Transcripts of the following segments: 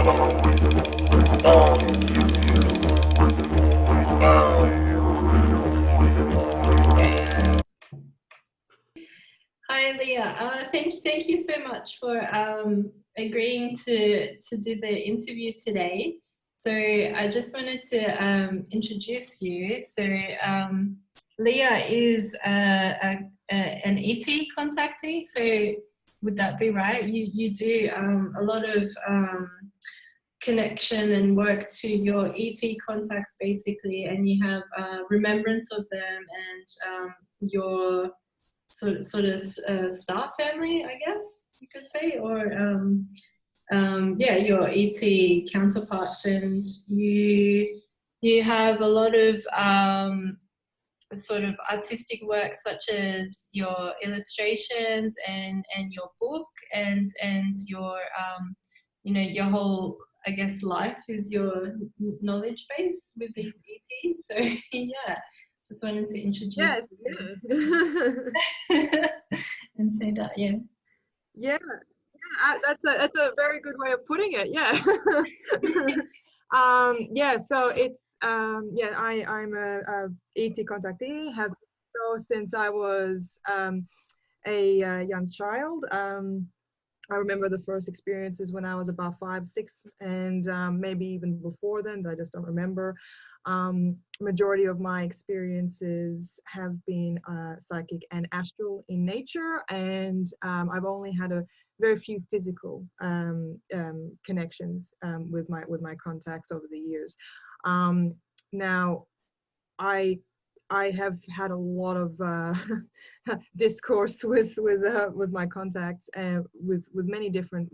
Hi, Leah. Thank you so much for agreeing to do the interview today. So I just wanted to introduce you. So Leah is an ET contactee. So would that be right? You do a lot of connection and work to your ET contacts basically, and you have remembrance of them and your sort of star family, I guess you could say, or yeah, your ET counterparts, and you have a lot of sort of artistic work, such as your illustrations and your book, and your you know, your whole, I guess, life is your knowledge base with these ETs. So yeah, just wanted to introduce you and say that. Yeah, that's a very good way of putting it. Yeah. Yeah, so it's yeah, I'm a ET contactee, have so since I was a young child. I remember the first experiences when I was about 5, 6, and maybe even before then, I just don't remember. Majority of my experiences have been psychic and astral in nature, and I've only had a very few physical connections with my contacts over the years. Now, I have had a lot of discourse with my contacts, and with many different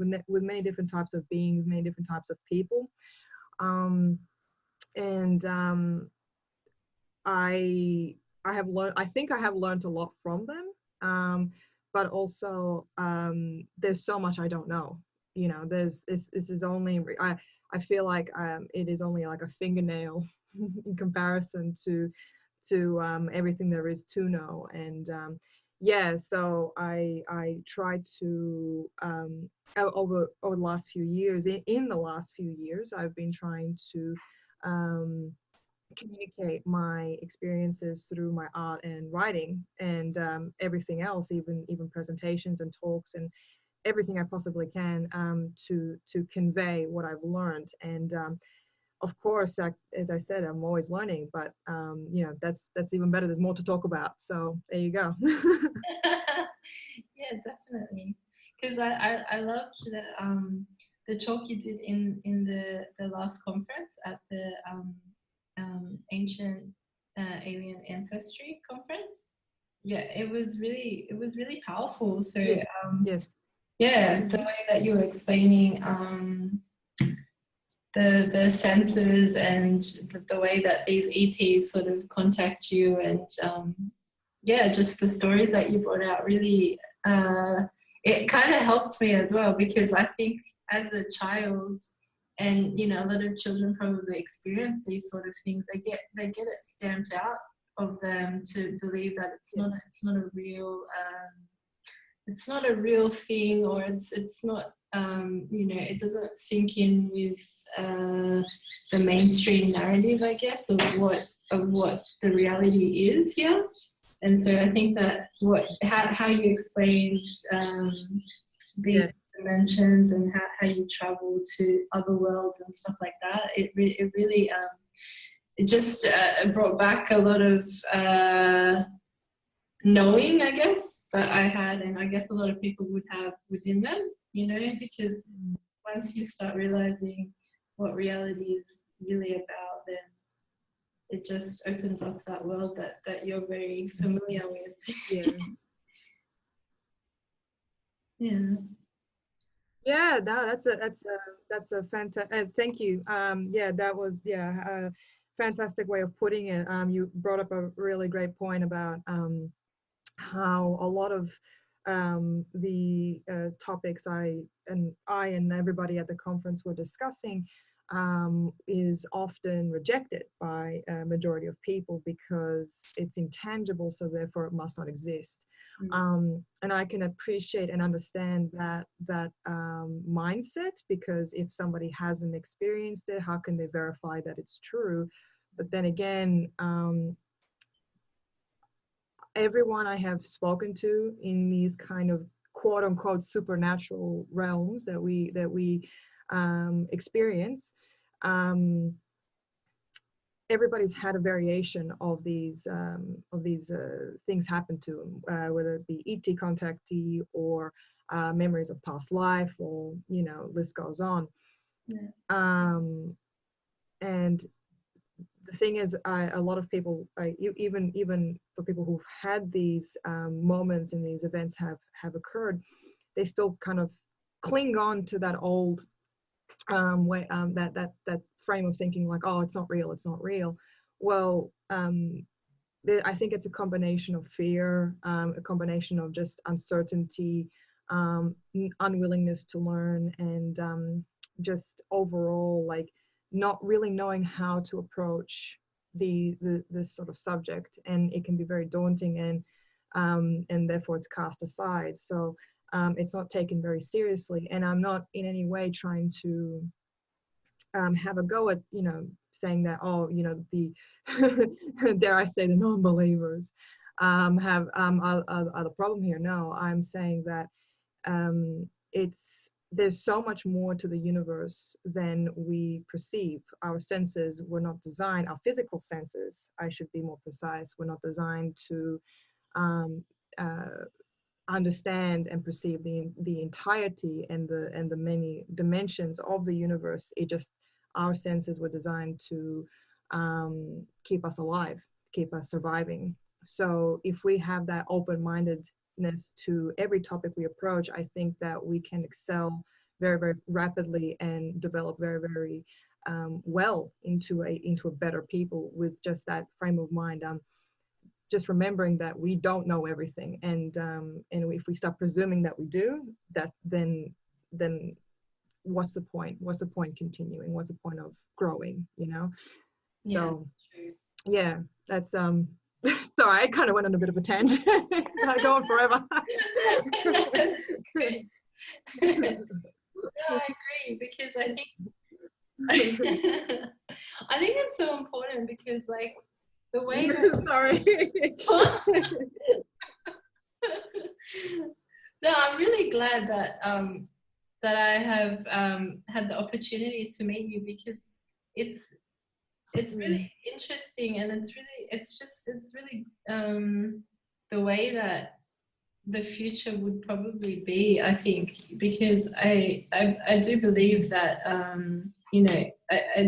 types of beings, many different types of people, and I have learned. I think I have learned a lot from them, but also there's so much I don't know. You know, this is only I feel like it is only like a fingernail in comparison to everything there is to know. And yeah, so I try to over the last few years, in the last few years, I've been trying to communicate my experiences through my art and writing, and everything else, even presentations and talks and everything I possibly can, to convey what I've learned. And of course, as I said, I'm always learning, but you know, that's even better. There's more to talk about. So there you go. Yeah, definitely. Because I loved the talk you did in the last conference at the Ancient Alien Ancestry conference. Yeah, it was really powerful. So Yes. Yes. yeah, the way that you were explaining the senses and the way that these ETs sort of contact you, and yeah, just the stories that you brought out, really it kind of helped me as well, because I think as a child, and you know, a lot of children probably experience these sort of things, they get it stamped out of them to believe that it's not a real it's not a real thing, or it's not you know, it doesn't sink in with the mainstream narrative, I guess, of what the reality is here. And so I think that how you explained the dimensions, and how you travel to other worlds and stuff like that, it really it just brought back a lot of knowing, I guess, that I had, and I guess a lot of people would have within them, you know, because once you start realizing what reality is really about, then it just opens up that world that you're very familiar with. Yeah. Yeah. Yeah, no, that's a fantastic. Thank you. Yeah, that was a fantastic way of putting it. You brought up a really great point about how a lot of the topics I and everybody at the conference were discussing is often rejected by a majority of people because it's intangible, so therefore it must not exist. And I can appreciate and understand that mindset, because if somebody hasn't experienced it, how can they verify that it's true? But then again, everyone I have spoken to in these kind of quote unquote supernatural realms that we experience, everybody's had a variation of these things happen to them, whether it be ET contactee or memories of past life, or list goes on. And the thing is, a lot of people, even for people who've had these moments and these events have occurred, they still kind of cling on to that old way, that frame of thinking, like, oh, it's not real, it's not real. Well, I think it's a combination of fear, a combination of just uncertainty, unwillingness to learn, and just overall, like, not really knowing how to approach this sort of subject, and it can be very daunting, and therefore it's cast aside. So it's not taken very seriously, and I'm not in any way trying to have a go at saying that, oh, the dare I say, the non-believers are the problem here. No, I'm saying that there's so much more to the universe than we perceive. Our senses were not designed, our physical senses, I should be more precise, were not designed to understand and perceive the entirety and the many dimensions of the universe. It just, our senses were designed to keep us alive, keep us surviving. So if we have that open-mindedness to every topic we approach, I think that we can excel very, very rapidly and develop very, very well into a better people with just that frame of mind. Just remembering that we don't know everything, and if we start presuming that we do, that then what's the point? What's the point continuing? What's the point of growing? So yeah, that's sorry, I kind of went on a bit of a tangent. I go on forever. No, I agree, because I think I think it's so important, because like the way that sorry. No, I'm really glad that that I have had the opportunity to meet you, because it's really interesting, and it's really the way that the future would probably be, I think, because I do believe that I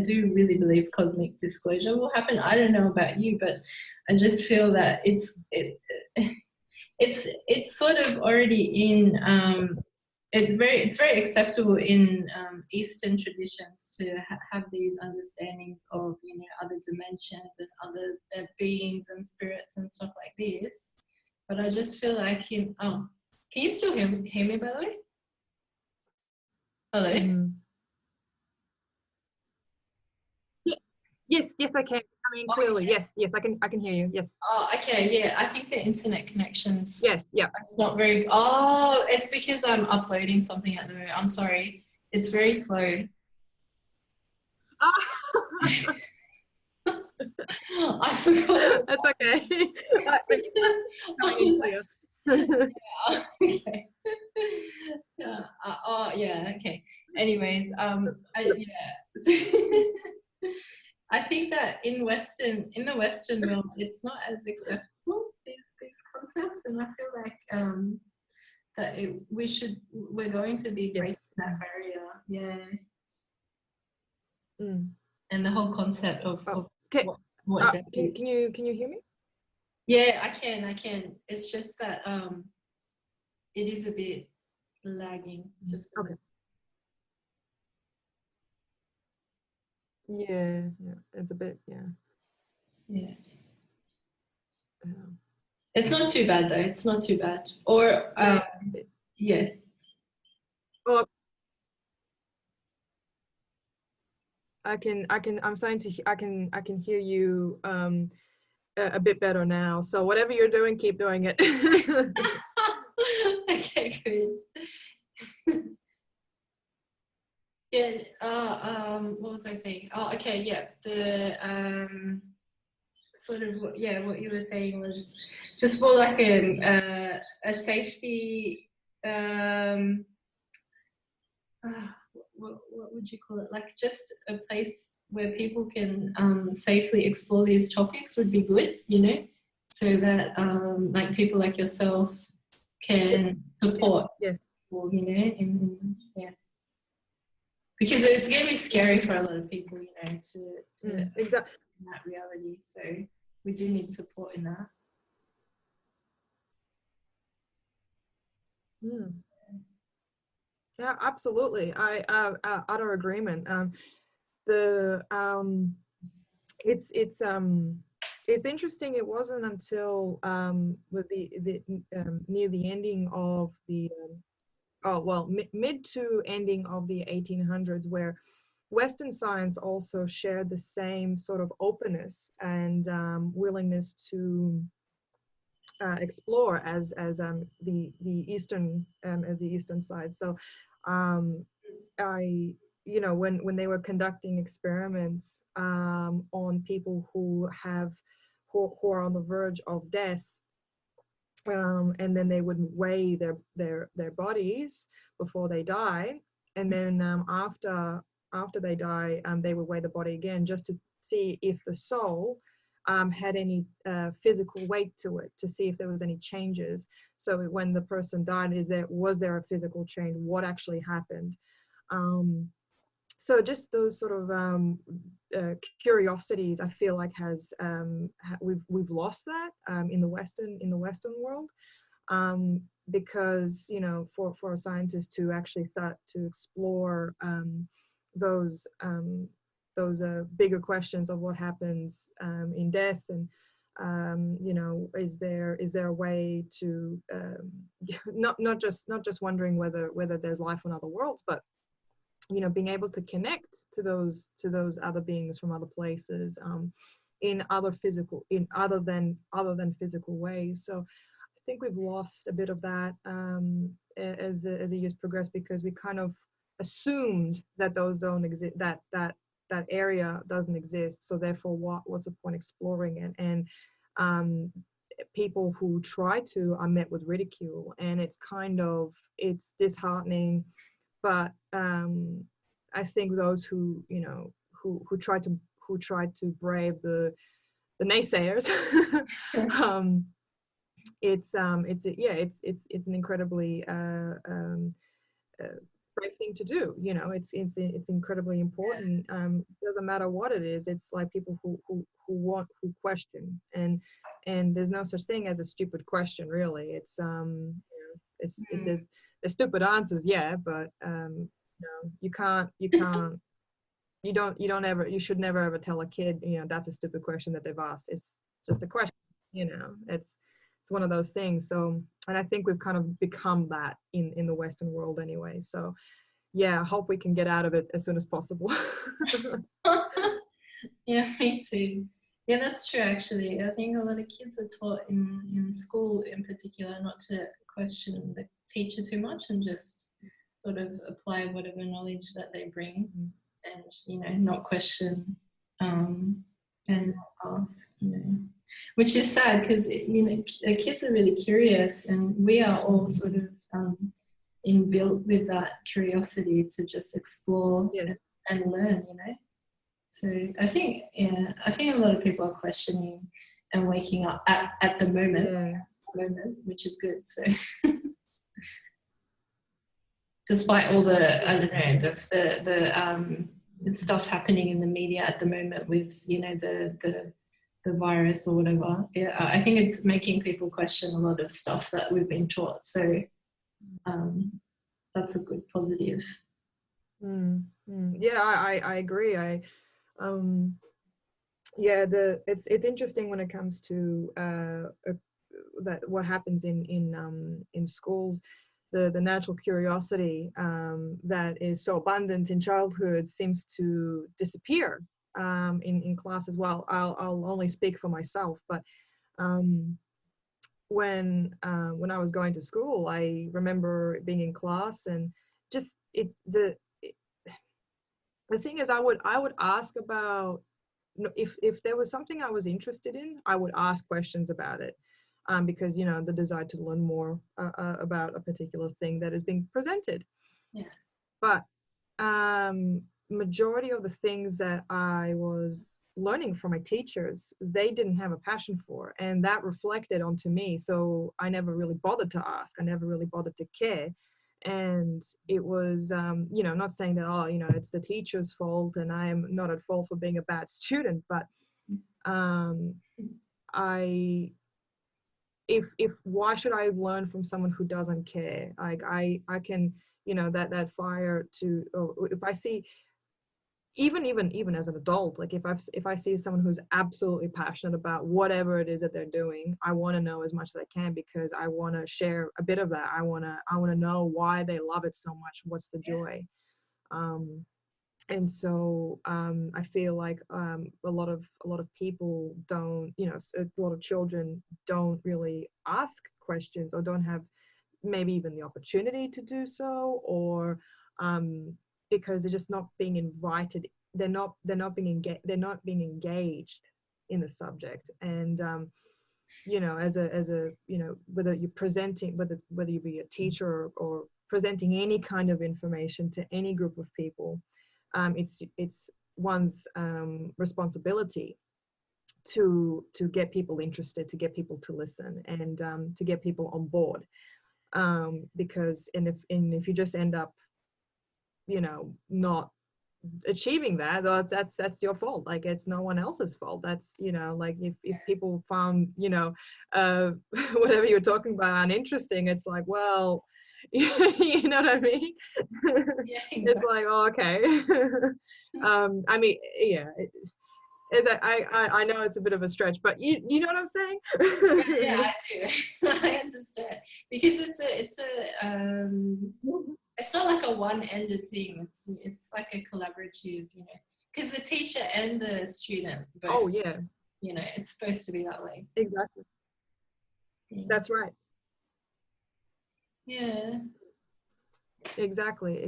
do really believe cosmic disclosure will happen. I don't know about you, but I just feel that it's sort of already in it's very acceptable in Eastern traditions to have these understandings of other dimensions and other beings and spirits and stuff like this. But I just feel like can you still hear me, by the way? Hello? Yes, I can. I mean, clearly, okay. Yes, I can hear you. Yes. Oh, okay, yeah. I think the internet connections. Yes, yeah. It's not very. Oh, it's because I'm uploading something at the moment. I'm sorry. It's very slow. I forgot. That's okay. Okay. Yeah. Okay. Anyways, I think that in the Western realm, it's not as acceptable, these concepts, and I feel like that we're going to be breaking that barrier. Yeah. And the whole concept of what can you hear me? Yeah, I can. It's just that it is a bit lagging. Just okay. Yeah, it's a bit, yeah. It's not too bad though. It's not too bad. Or yeah. Well, I'm starting to I can hear you a bit better now. So whatever you're doing, keep doing it. Okay, good. Yeah. What was I saying? Oh, okay. Yeah. The sort of what you were saying was just for like a safety. Um, what would you call it? Like just a place where people can safely explore these topics would be good, so that like people like yourself can support Yeah. people, yeah. Because it's going to be scary for a lot of people, to Exactly. that reality. So we do need support in that. Mm. Yeah, absolutely. I utter agreement. The it's interesting. It wasn't until with the near the ending of the mid to ending of the 1800s, where Western science also shared the same sort of openness and willingness to explore as the Eastern as the Eastern side. So I when they were conducting experiments on people who are on the verge of death, and then they would weigh their bodies before they die, and then after they die, they would weigh the body again just to see if the soul had any physical weight to it, to see if there was any changes. So when the person died, was there a physical change? What actually happened? So just those sort of curiosities, I feel like we've lost that in the Western world, because for a scientist to actually start to explore those bigger questions of what happens in death, and is there a way to not just wondering whether there's life on other worlds, but being able to connect to those other beings from other places, in other than physical ways. So I think we've lost a bit of that as the years progress, because we kind of assumed that those don't exist, that area doesn't exist. So therefore, what's the point exploring it? And people who try to are met with ridicule, and it's disheartening. But I think those who try to brave the naysayers, it's an incredibly brave thing to do. It's incredibly important. Doesn't matter what it is. It's like people who question, and there's no such thing as a stupid question, really. There's stupid answers, yeah, but you should never ever tell a kid, that's a stupid question that they've asked. It's just a question. It's one of those things. So, and I think we've kind of become that in the Western world anyway. So yeah, I hope we can get out of it as soon as possible. Yeah, me too. Yeah, that's true, actually. I think a lot of kids are taught in school in particular not to question the teacher too much, and just sort of apply whatever knowledge that they bring, and not question, and not ask, which is sad, because kids are really curious, and we are all sort of inbuilt with that curiosity to just explore, Yes. and learn. So I think a lot of people are questioning and waking up at the moment, which is good. So despite all the, I don't know, the stuff happening in the media at the moment with the virus or whatever, I think it's making people question a lot of stuff that we've been taught. So that's a good positive. Yeah, I agree. It's interesting when it comes to that what happens in schools. the natural curiosity that is so abundant in childhood seems to disappear in class as well. I'll only speak for myself, but um, when I was going to school, I remember being in class and just the thing is, I would ask about, if there was something I was interested in, I would ask questions about it, because the desire to learn more about a particular thing that is being presented. Yeah. But majority of the things that I was learning from my teachers, they didn't have a passion for, and that reflected onto me. So I never really bothered to ask. I never really bothered to care. And it was, not saying that, it's the teacher's fault and I'm not at fault for being a bad student, but I if why should I learn from someone who doesn't care? Like I can, that fire to, or if I see, even as an adult, like if I see someone who's absolutely passionate about whatever it is that they're doing, I want to know as much as I can, because I want to share a bit of that. I want to know why they love it so much. What's the joy? And so I feel like a lot of people don't, a lot of children don't really ask questions, or don't have maybe even the opportunity to do so, or because they're just not being invited. They're not being engaged in the subject. And as a whether you're presenting, whether you be a teacher, or presenting any kind of information to any group of people, it's one's responsibility to get people interested, to get people to listen, and to get people on board, because if you just end up not achieving that, well, that's your fault. Like, it's no one else's fault. That's like, if people found whatever you're talking about uninteresting, it's like, well, you know what I mean? Yeah, exactly. It's like, oh, okay. I mean, yeah, I know it's a bit of a stretch, but you know what I'm saying? Yeah, I do. I understand, because it's not like a one-ended thing. It's like a collaborative, because the teacher and the student both. Oh yeah. It's supposed to be that way. Exactly. Yeah. That's right. Yeah. Exactly.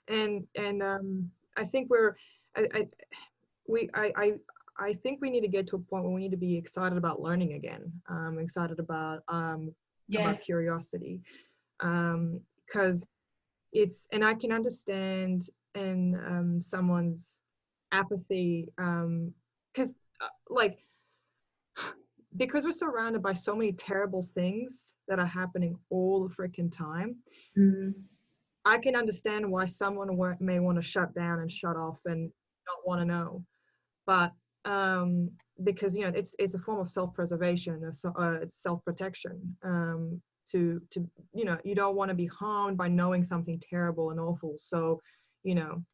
And I think I think we need to get to a point where we need to be excited about learning again, excited about Yes. curiosity, because and I can understand someone's apathy, because because we're surrounded by so many terrible things that are happening all the freaking time. I can understand why someone may want to shut down and shut off and not want to know, but because it's a form of self-preservation, it's self-protection. To you don't want to be harmed by knowing something terrible and awful, so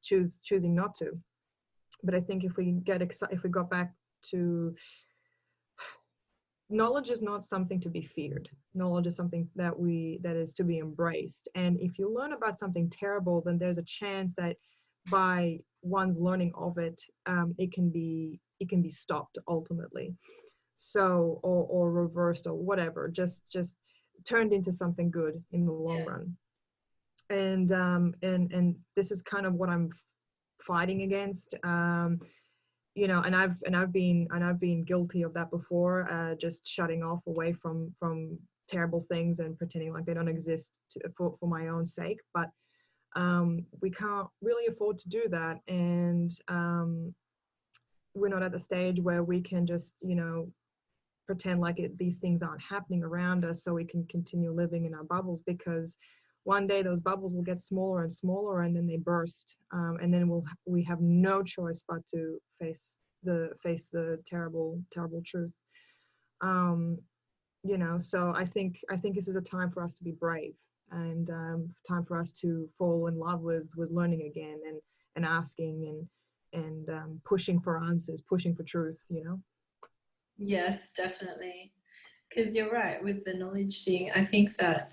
choosing not to. But I think if we got back to, knowledge is not something to be feared. Knowledge is something that is to be embraced. And if you learn about something terrible, then there's a chance that by one's learning of it, it can be stopped ultimately. So, or reversed, or whatever, just turned into something good in the long run. And this is kind of what I'm fighting against. And I've been guilty of that before, just shutting off away from terrible things and pretending like they don't exist for my own sake. But we can't really afford to do that, and we're not at the stage where we can just pretend like these things aren't happening around us, so we can continue living in our bubbles, because one day those bubbles will get smaller and smaller, and then they burst, and then we have no choice but to face the terrible truth. So I think this is a time for us to be brave, and time for us to fall in love with learning again, and asking, and pushing for answers, pushing for truth. Yes, definitely. because you're right with the knowledge thing. I think that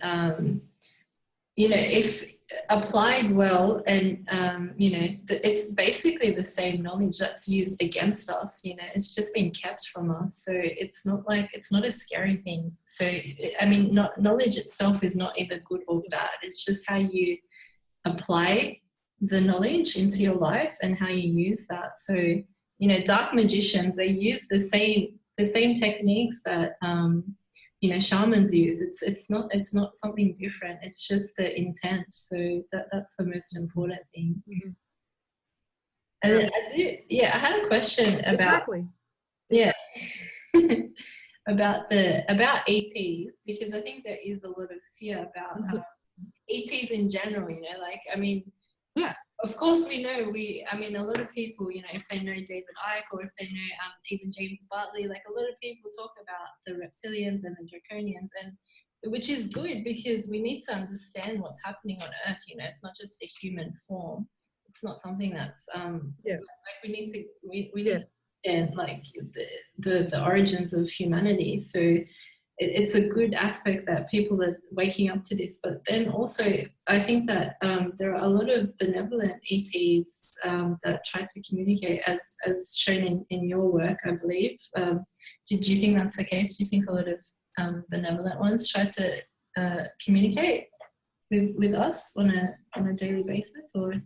you know, if applied well, and you know, it's basically the same knowledge that's used against us. You know, it's just been kept from us, so it's not like, it's not a scary thing. So I mean, not knowledge itself is not either good or bad. It's just how you apply the knowledge into your life and how you use that. So you know, dark magicians, they use the same techniques that you know, shamans use. It's not something different. It's just the intent. So that's the most important thing. Mm-hmm. And then I had a question about Exactly. yeah about ETs, because I think there is a lot of fear about ETs in general. You know, like, I mean, yeah, of course we know, I mean, a lot of people, you know, if they know David Icke, or if they know even James Bartley, like, a lot of people talk about the reptilians and the draconians, and which is good, because we need to understand what's happening on Earth. You know, it's not just a human form. It's not something that's like, we need to understand, like, the origins of humanity. So it's a good aspect that people are waking up to this. But then also, I think that there are a lot of benevolent ETs that try to communicate, as shown in your work, I believe. Do you think that's the case? Do you think a lot of benevolent ones try to communicate with us on a daily basis, or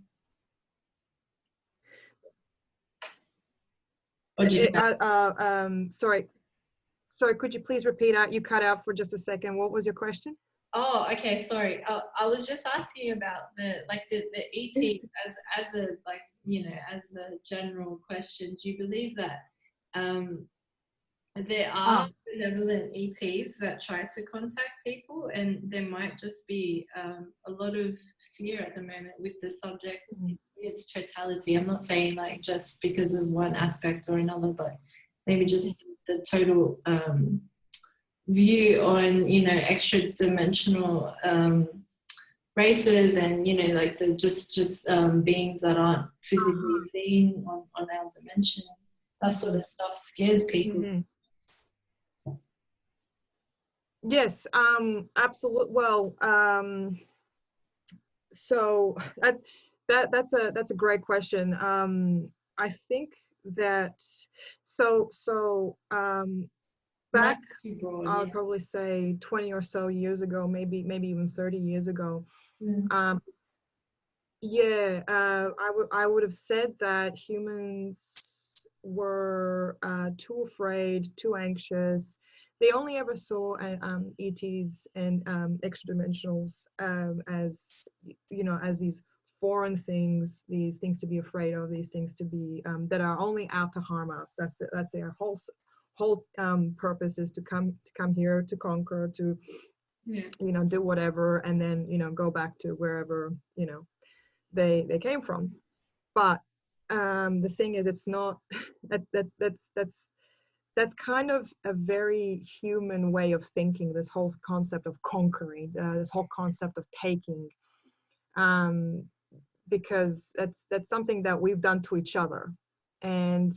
do you think sorry, could you please repeat out? You cut out for just a second. What was your question? Oh, okay, sorry. I was just asking about the ET as a, like, you know, as a general question. Do you believe that there are benevolent ETs that try to contact people, and there might just be a lot of fear at the moment with the subject in its totality? I'm not saying like just because of one aspect or another, but maybe just the total view on, you know, extra dimensional races, and, you know, like the just beings that aren't physically seen on our dimension. That sort of stuff scares people. Yes, absolutely. Well, so that's a great question. I think that back, I would probably say 20 or so years ago, maybe even 30 years ago. I would have said that humans were too afraid, too anxious. They only ever saw ETs and extra-dimensionals as, you know, as these foreign things, these things to be afraid of, these things to be that are only out to harm us. That's their whole purpose, is to come here to conquer, to you know, do whatever, and then, you know, go back to wherever, you know, they came from. But the thing is, it's not that's kind of a very human way of thinking, this whole concept of conquering, this whole concept of taking, because that's something that we've done to each other. And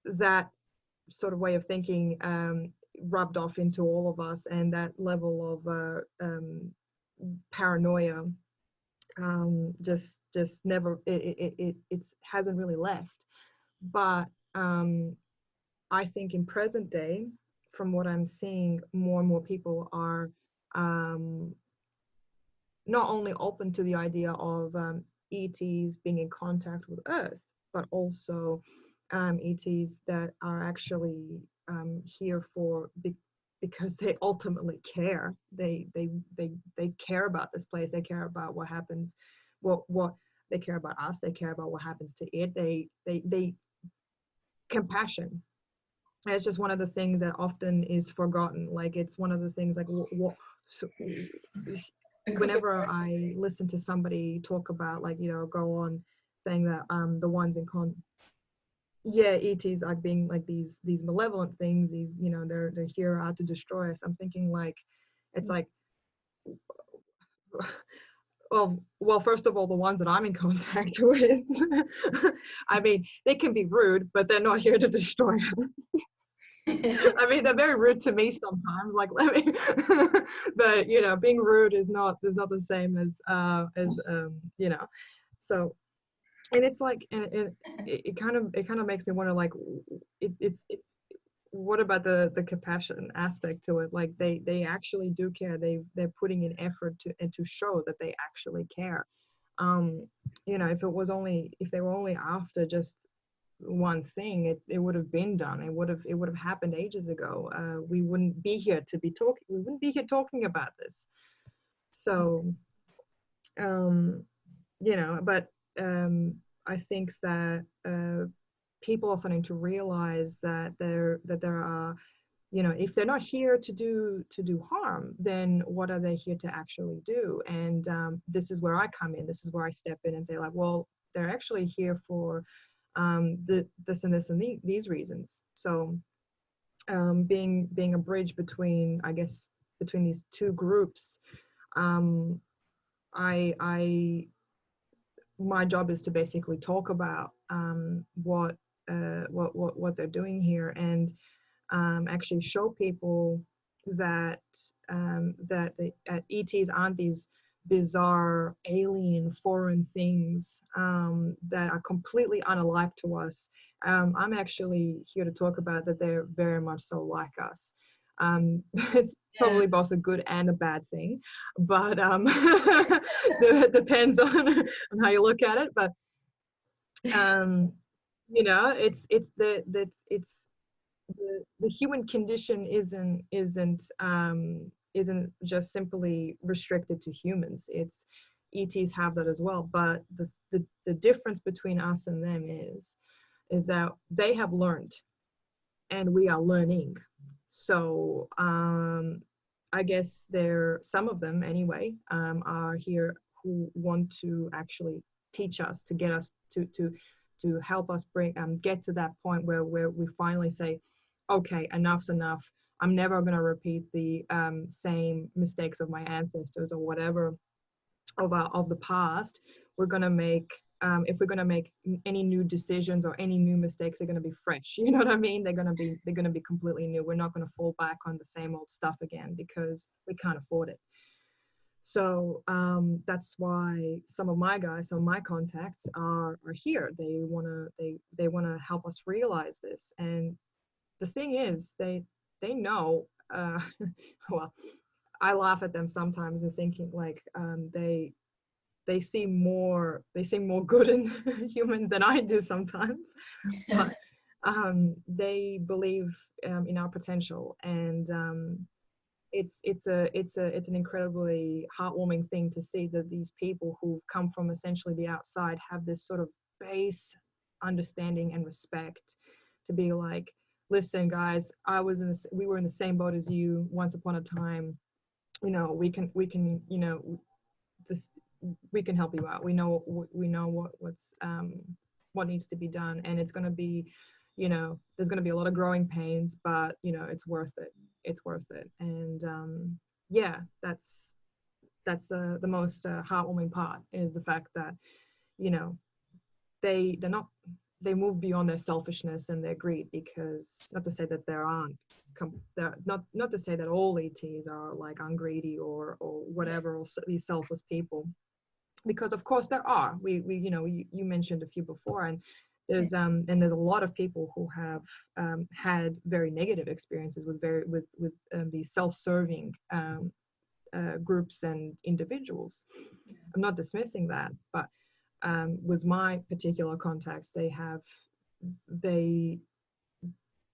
that sort of way of thinking rubbed off into all of us, and that level of paranoia just never, it hasn't really left. But I think in present day, from what I'm seeing, more and more people are not only open to the idea of ETs being in contact with Earth, but also ETs that are actually here because they ultimately care. They care about this place. They care about what happens. What they care about us. They care about what happens to it. They compassion. It's just one of the things that often is forgotten. Like, it's one of the things, like, whenever I listen to somebody talk about, like, you know, go on saying that the ones in ETs are being like these malevolent things, these, you know, they're here out to destroy us. I'm thinking, like, it's like, well, first of all, the ones that I'm in contact with, I mean, they can be rude, but they're not here to destroy us. I mean, they're very rude to me sometimes. Like, let me, but you know, being rude is not the same as you know. So, and it's like, and it kind of makes me wonder, like, it's what about the compassion aspect to it? Like, they actually do care. They're putting in effort to and to show that they actually care. Um, you know, if they were only after just one thing, it would have been done. It would have happened ages ago. We wouldn't be here to be talking. We wouldn't be here talking about this. So, um, you know, but I think that people are starting to realize that there are, you know, if they're not here to do harm, then what are they here to actually do? And this is where I come in. This is where I step in and say, like, well, they're actually here for this and this and these reasons. So being a bridge between, I guess, between these two groups, um, I my job is to basically talk about what they're doing here, and actually show people that that ETs aren't these bizarre, alien, foreign things that are completely unalike to us. I'm actually here to talk about that they're very much so like us. It's Yeah. probably both a good and a bad thing, but it depends on how you look at it. But um, you know, it's the human condition isn't just simply restricted to humans. It's ETs have that as well, but the difference between us and them is that they have learned and we are learning. So I guess some of them anyway are here who want to actually teach us, to get us to help us get to that point where we finally say, okay, enough's enough. I'm never going to repeat the same mistakes of my ancestors or whatever of the past. We're going to make if we're going to make any new decisions or any new mistakes, they're going to be fresh. You know what I mean? They're going to be completely new. We're not going to fall back on the same old stuff again because we can't afford it. So that's why some of my guys, some of my contacts are here. They want to help us realize this. And the thing is, they know. Well, I laugh at them sometimes and thinking like they seem more good in humans than I do sometimes, but they believe in our potential, and it's an incredibly heartwarming thing to see that these people who've come from essentially the outside have this sort of base understanding and respect to be like, listen guys, we were in the same boat as you once upon a time. You know, we can you know, this we can help you out. We know what needs to be done, and it's going to be, you know, there's going to be a lot of growing pains, but you know, it's worth it. It's worth it. And yeah, that's the most heartwarming part, is the fact that, you know, they move beyond their selfishness and their greed, because not to say that they're not to say that all ETs are like ungreedy or whatever, or these selfless people, because of course there are. We you know, you mentioned a few before, and there's a lot of people who have had very negative experiences with these self-serving groups and individuals. I'm not dismissing that, but with my particular contacts,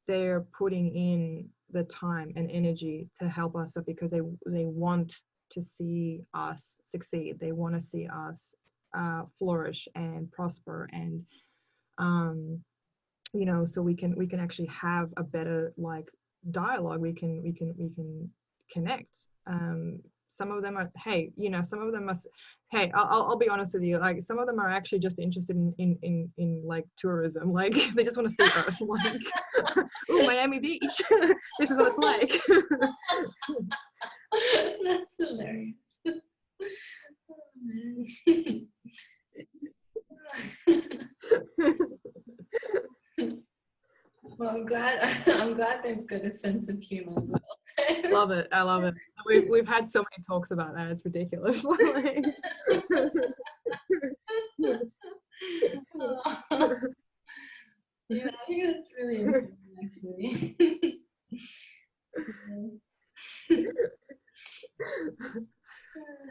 they're putting in the time and energy to help us because they want to see us succeed. They want to see us flourish and prosper, and you know, so we can actually have a better like dialogue. We can connect. Some of them are, hey, you know, some of them must, hey, I'll be honest with you, like some of them are actually just interested in like tourism, like they just want to see Earth, like oh, Miami Beach, this is what it's like. That's hilarious. Oh, man. Well, I'm glad. I'm glad they've got a sense of humor as well. Love it. I love it. We've had so many talks about that. It's ridiculous. Like, yeah, I think that's really important, actually.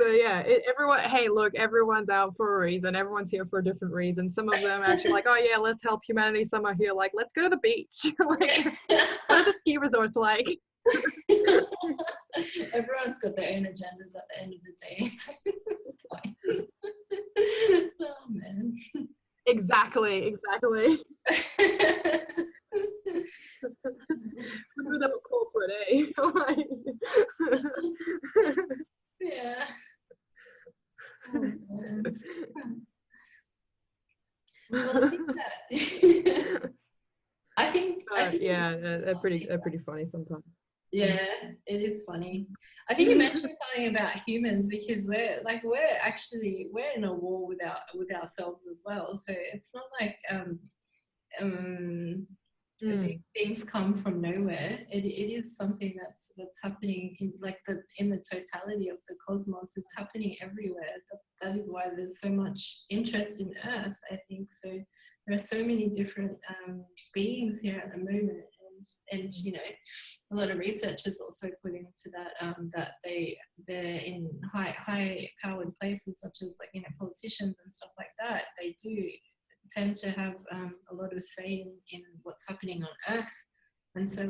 So yeah, everyone. Hey, look, everyone's out for a reason. Everyone's here for a different reason. Some of them actually like, oh yeah, let's help humanity. Some are here like, let's go to the beach. Like, what are the ski resorts like? Everyone's got their own agendas at the end of the day. So it's fine. Oh man. Exactly. Remember that corporate, eh? Yeah. Oh man. Well, I think yeah, they're pretty funny sometimes. Yeah, it is funny. I think you mentioned something about humans, because we're in a war with ourselves as well. So it's not like things come from nowhere. It is something that's happening in in the totality of the cosmos. It's happening everywhere. That is why there's so much interest in Earth, I think. So there are so many different beings here at the moment, and you know, a lot of research is also put into that, that they're in high powered places, such as politicians and stuff like that. They do tend to have a lot of say in what's happening on Earth. And so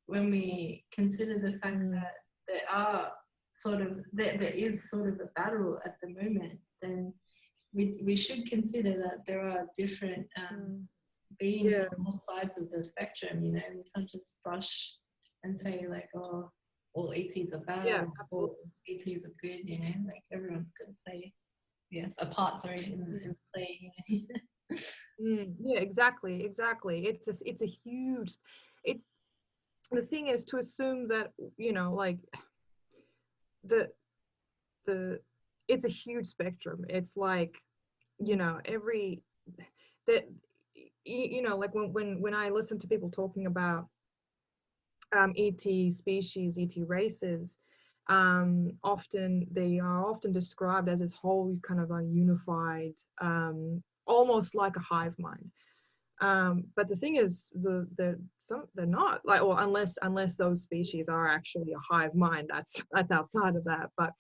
when we consider the fact that there is sort of a battle at the moment, then we should consider that there are different beings on all sides of the spectrum. You know, we can't just brush and say oh, all ETs are bad, all ETs are good. You know, everyone's got to play a part in play. You know? Yeah, exactly. It's a huge. It's the thing is to assume that the it's a huge spectrum. It's every that when I listen to people talking about ET species, ET races, often they are often described as this whole kind of a unified, almost like a hive mind. But the thing is, they're not or unless those species are actually a hive mind. That's outside of that. But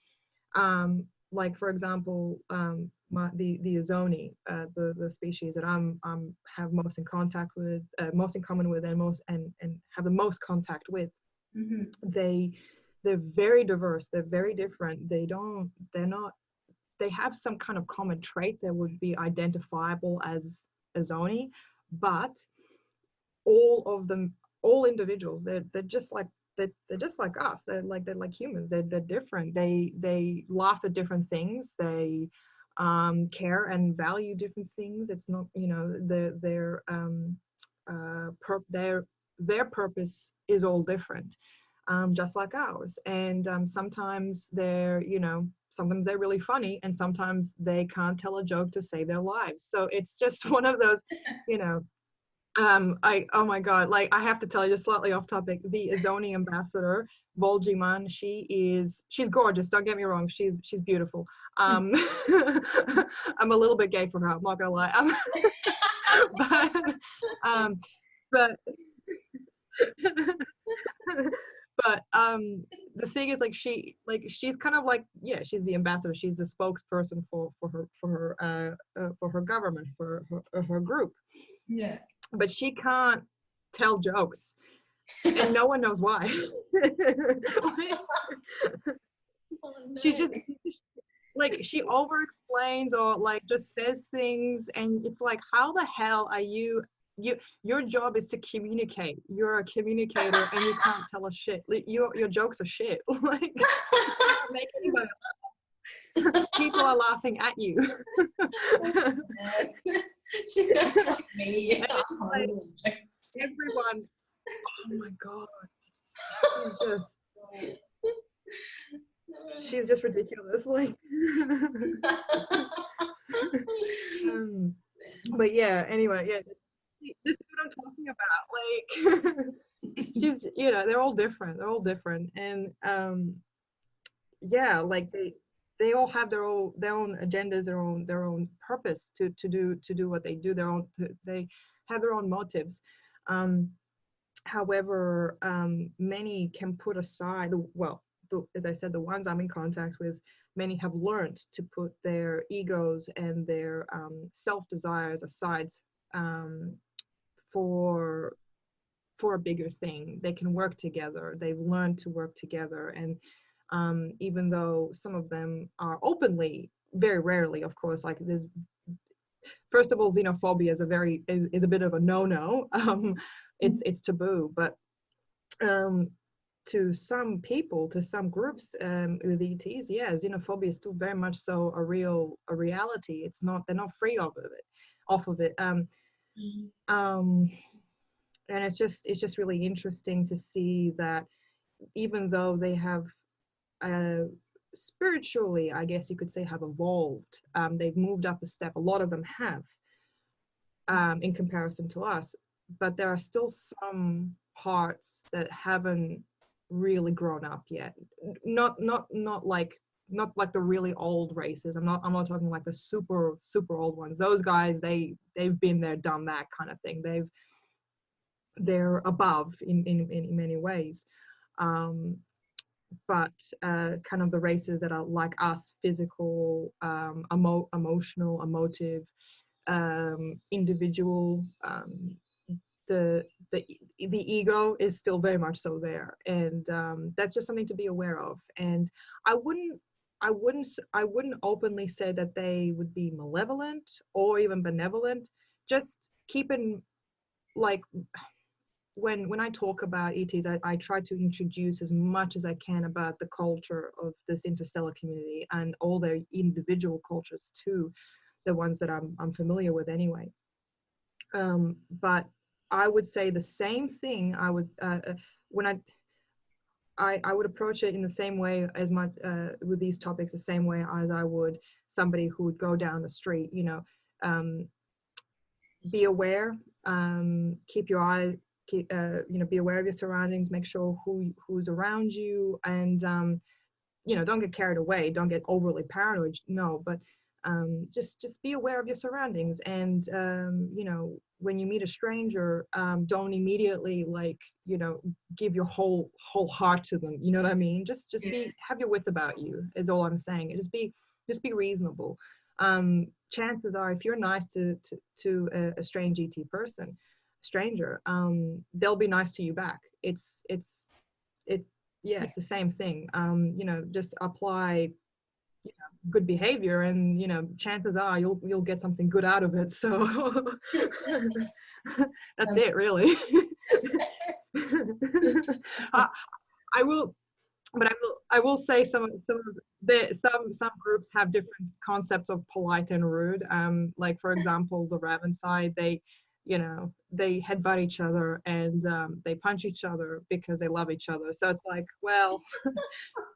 for example, the Azoni, the species that I'm have most in contact with, most in common with, and have the most contact with. They're very diverse. They're very different. They have some kind of common traits that would be identifiable as Azoni, but all individuals, they're just like us. They're like humans. They're different. They laugh at different things. They care and value different things. It's not, their purpose is all different, just like ours. And sometimes they're really funny, and sometimes they can't tell a joke to save their lives. So it's just one of those, oh my god, I have to tell you, just slightly off topic, the Azoni ambassador, Voljiman, she's gorgeous, don't get me wrong, she's beautiful. I'm a little bit gay for her, I'm not gonna lie. But the thing is, she's kind of she's the ambassador, she's the spokesperson for her government, for her group. Yeah. But she can't tell jokes, and no one knows why. Oh, no. She just she over explains, or just says things, and it's how the hell are you your job is to communicate. You're a communicator, and you can't tell us shit. Your jokes are shit. You can't make anybody laugh. People are laughing at you. Oh, she sounds like me. Everyone, oh my god, she's just ridiculous. But yeah, anyway, yeah, this is what I'm talking talking about? Like, she's, you know, they're all different. And yeah, like they all have their own agendas, their own purpose to do what they do, they have their own motives. However, many can put aside, well, as I said, the ones I'm in contact with, many have learned to put their egos and their self-desires aside, for a bigger thing. They can work together. They've learned to work together. And even though some of them are openly, very rarely, of course, like there's, first of all, xenophobia is a bit of a no-no. It's taboo. But to some people, to some groups with ETs, yeah, xenophobia is still very much so a reality. It's not, they're not free off of it. And it's just really interesting to see that even though they have spiritually, I guess you could say, have evolved, they've moved up a step. A lot of them have, in comparison to us, but there are still some parts that haven't really grown up yet. Not like the really old races. I'm not talking like the super old ones. Those guys, they've been there, done that kind of thing. They're above in many ways. But kind of the races that are like us, physical, emotional, emotive, individual, the ego is still very much so there. And that's just something to be aware of. And I wouldn't openly say that they would be malevolent or even benevolent. Just keep in, like, when I talk about ETs, I try to introduce as much as I can about the culture of this interstellar community and all their individual cultures too, the ones that I'm familiar with anyway. But I would say the same thing. I would when I would approach it in the same way as my with these topics, the same way as I would somebody who would go down the street. Be aware. Keep your eye. Be aware of your surroundings. Make sure who's around you, and don't get carried away. Don't get overly paranoid. No, but just be aware of your surroundings. And when you meet a stranger, don't immediately give your whole heart to them. You know what I mean? Just have your wits about you. Is all I'm saying. Just be reasonable. Chances are, if you're nice to a strange ET stranger, they'll be nice to you back. It's the same thing. Just apply good behavior, and chances are you'll get something good out of it. So that's it, really. I will say some groups have different concepts of polite and rude. Like, for example, the Raven side, they headbutt each other, and they punch each other because they love each other. So it's like, well,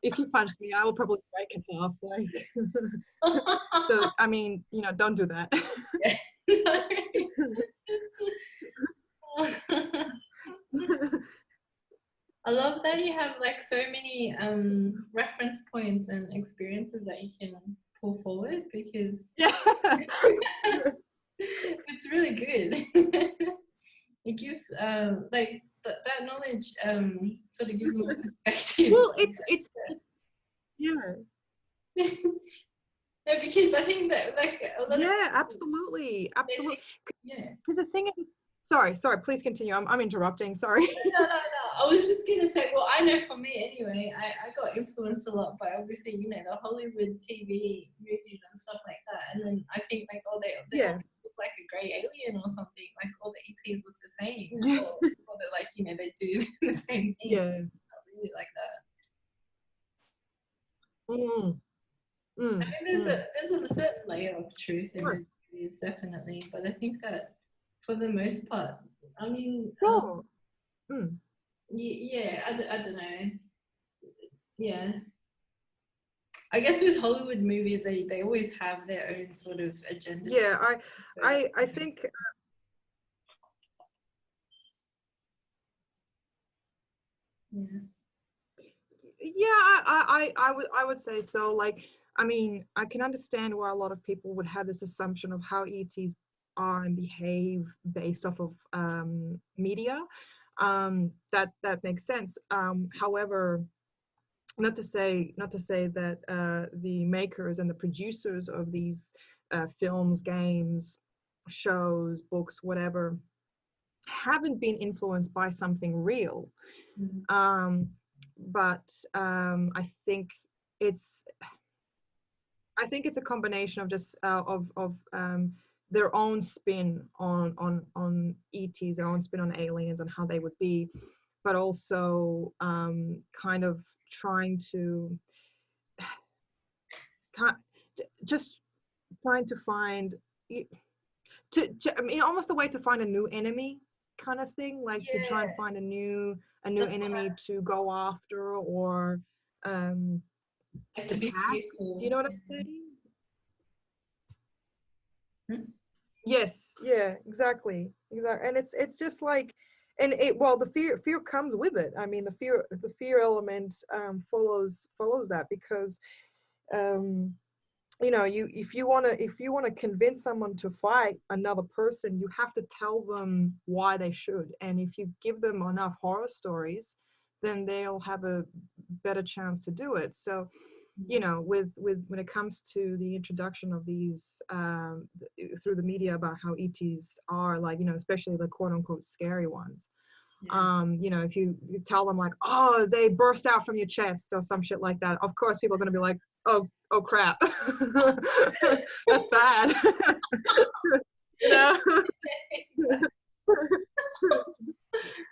if you punch me, I will probably break it off. Like, so I mean, don't do that. I love that you have like so many reference points and experiences that you can pull forward, because it's really good. It gives like that knowledge sort of gives more perspective. Well, it's yeah. No, because I think that like a lot absolutely. Yeah. Because the thing is, sorry, please continue. I'm interrupting. Sorry. No. I was just gonna say, well, I know for me anyway, I got influenced a lot by, obviously, the Hollywood TV movies and stuff like that. And then I think like, oh, they all look like a grey alien or something. Like all the ETs look the same. Or sort of like, they do the same thing. Yeah. I really like that. I mean, there's a certain layer of truth in the movies, definitely, but I think that for the most part, I mean, yeah, I don't know. Yeah, I guess with Hollywood movies, they always have their own sort of agenda. Yeah, I think Yeah. Yeah, I would say so. Like, I mean, I can understand why a lot of people would have this assumption of how ETs are and behave based off of media. That makes sense. However, not to say that the makers and the producers of these films, games, shows, books, whatever, haven't been influenced by something real. Mm-hmm. But I think it's a combination of just their own spin on ETs, their own spin on aliens and how they would be, but also kind of trying to just trying to find I mean, almost a way to find a new enemy kind of thing, like to try Yeah, and find a new that's what enemy to go after or um I like to be attack. Do you fearful. know what I'm saying? Mhm. Yes, yeah, exactly. And it's just like, and it well, the fear comes with it. I mean, the fear element follows that, because um you if you want to convince someone to fight another person, you have to tell them why they should. And if you give them enough horror stories, then they'll have a better chance to do it. So with when it comes to the introduction of these through the media about how ETs are, like, especially the quote unquote scary ones, Yeah. if you tell them, like, oh, they burst out from your chest or some shit like that, of course people are going to be like, oh crap. That's bad. you know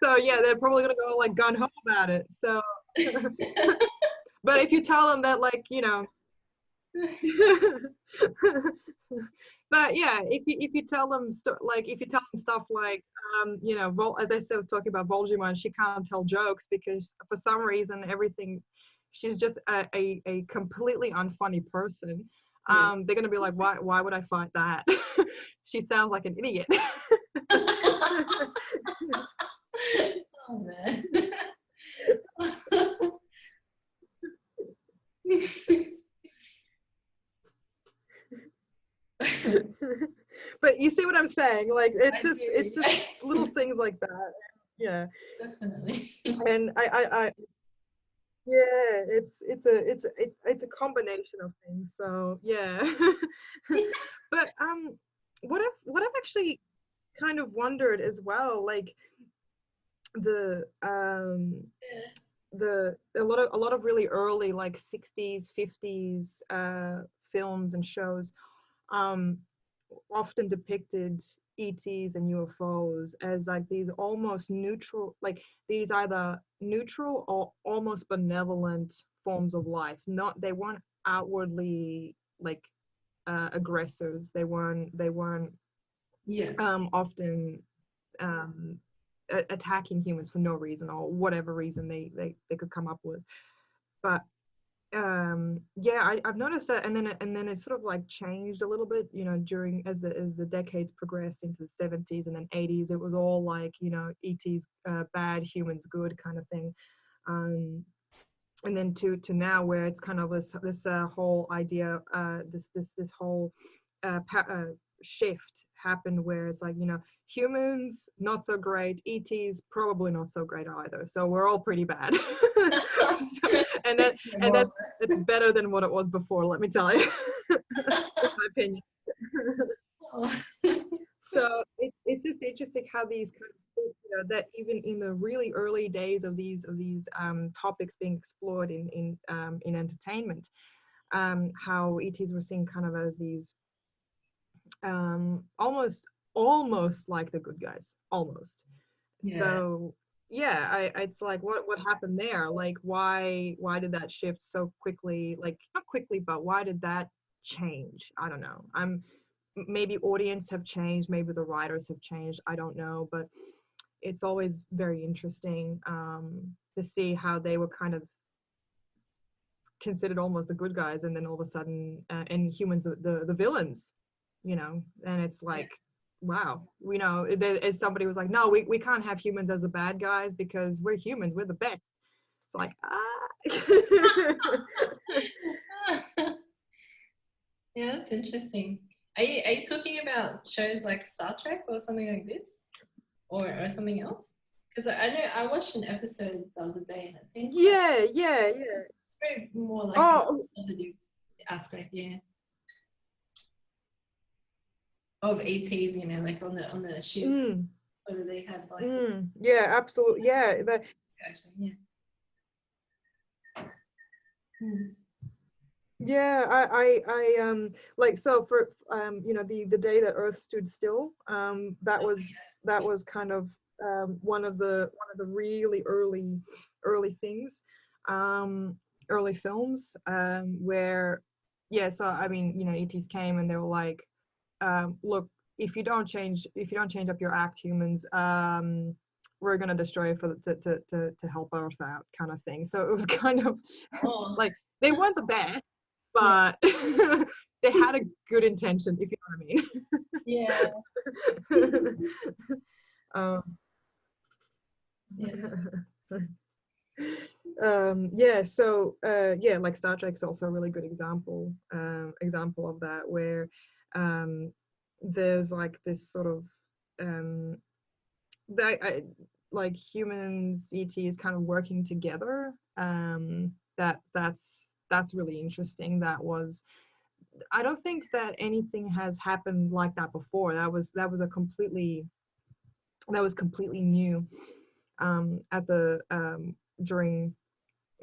so yeah, they're probably going to go like gun ho about it. So but if you tell them that, like, but yeah, if you tell them stuff like as I said, I was talking about Vol'jima, she can't tell jokes because for some reason everything, she's just a completely unfunny person. Yeah. They're gonna be like, why would I fight that? She sounds like an idiot. Oh man. But you see what I'm saying? Like, I it's just little do. things like that. Yeah. Definitely. And I yeah, it's a combination of things. So yeah. But what I've actually kind of wondered as well, like the Yeah. a lot of really early, like 60s 50s films and shows um often depicted ETs and UFOs as like these almost neutral, like these either neutral or almost benevolent forms of life. Not They weren't outwardly like aggressors. They weren't Yeah. often um, attacking humans for no reason or whatever reason they could come up with. But yeah, I've noticed that, and then it sort of like changed a little bit, during as the decades progressed into the 70s and then 80s. It was all like, ET's bad, humans good kind of thing. And then to now, where it's kind of this whole idea, this whole shift happened, where it's like, humans not so great, ETs probably not so great either, so we're all pretty bad. So, and that and More or that's it's less. better than what it was before, let me tell you. In my opinion. Oh. So it's just interesting how these kind of, that even in the really early days of these topics being explored in entertainment, how ETs were seen kind of as these almost like the good guys, almost. Yeah. So yeah, it's like, what happened there? Like, why did that shift so quickly? Like, not quickly, but why did that change? I don't know. Maybe audience have changed, maybe the writers have changed, I don't know. But it's always very interesting to see how they were kind of considered almost the good guys, and then all of a sudden and humans the villains, and it's Yeah. like, wow, as somebody was like, no, we can't have humans as the bad guys because we're humans, we're the best. It's like, Yeah, that's interesting. Are you talking about shows like Star Trek or something like this, or something else? Because I know I watched an episode the other day and it seemed quite yeah. very more like a Oh, positive aspect, yeah, of ETs, you know, like on the ship. So they had like yeah, absolutely, yeah. actually, yeah. Mm. Yeah, I like, so for you know, the day that Earth stood still, that was kind of one of the really early things, early films, where, yeah, so I mean, you know, ETs came and they were like, look, if you don't change up your act, humans, we're gonna destroy you for to help Earth out, kind of thing. So it was kind of Oh, like, they weren't the best, yeah, but they had a good intention, if you know yeah, what I mean. yeah, Yeah, so yeah, like Star Trek's also a really good example of that, where there's like this sort of um that like humans, ETs kind of working together. That's really interesting. I don't think that anything has happened like that before. That was completely new, at the during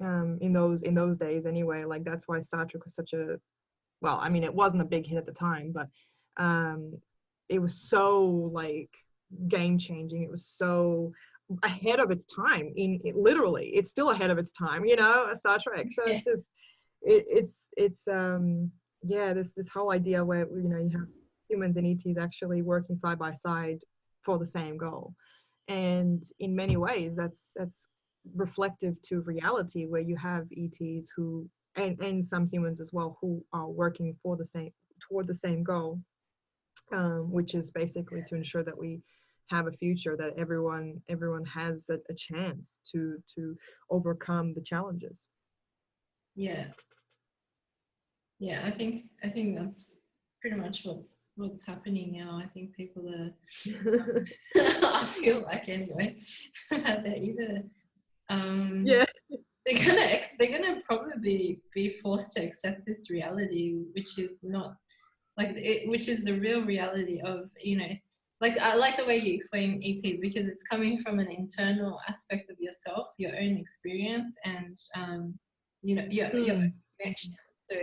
in those days anyway. Like, that's why Star Trek was such a, well, I mean, it wasn't a big hit at the time, but um it was so, like, game changing. It was so ahead of its time. Literally, it's still ahead of its time, you know, Star Trek. So yeah, it's just, it's yeah, this whole idea where, you know, you have humans and ETs actually working side by side for the same goal. And in many ways, that's reflective to reality, where you have ETs who, and some humans as well, who are working for the same toward the same goal, which is basically to ensure that we have a future, that everyone has a chance to overcome the challenges. yeah. Yeah, I think that's pretty much what's happening now. I think people are I feel like anyway that they're either Yeah. they're gonna probably be forced to accept this reality, which is not like which is the real reality of, you know, like I like the way you explain ETs because it's coming from an internal aspect of yourself, your own experience, and you know, your own Mm. connection. So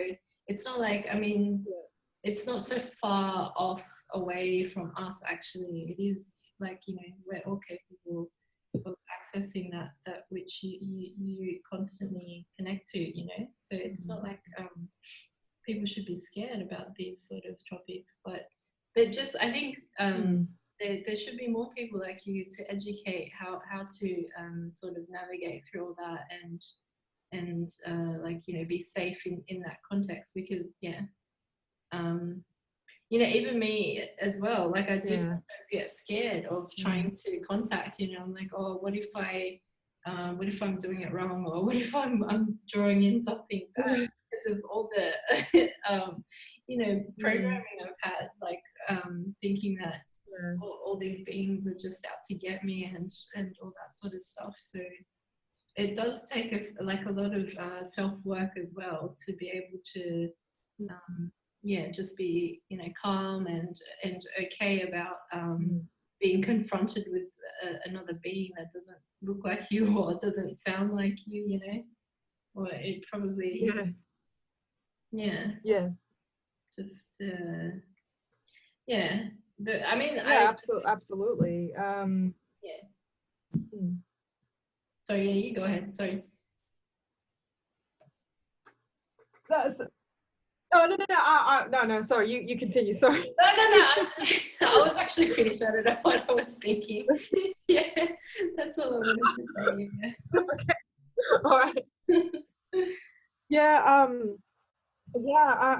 it's not like, I mean, it's not so far off away from us. Actually, it is like, you know, we're all capable of accessing that which you constantly connect to, you know. So it's not like people should be scared about these sort of topics, but just I think Mm. there should be more people like you to educate how to sort of navigate through all that, and like, you know, be safe in that context, because yeah, um, you know, even me as well, like I do Yeah. sometimes get scared of Mm. trying to contact, you know, I'm like, oh, what if I'm doing it wrong, or what if I'm drawing in something bad, because of all the you know, Mm. programming I've had, like thinking that Yeah. all these beings are just out to get me, and all that sort of stuff. So it does take like a lot of self-work as well to be able to yeah, just be, you know, calm and okay about Mm. being confronted with another being that doesn't look like you or doesn't sound like you know, or it probably, Yeah. yeah, Yeah. just yeah. But I mean, Yeah, I absolutely. yeah. Mm. Sorry, yeah, you go ahead. Sorry. That's, oh, no, no, no, no, sorry, you continue, sorry. No. I was actually finished. I don't know what I was thinking. Yeah, that's all I wanted to say. Okay. All right. Yeah, yeah,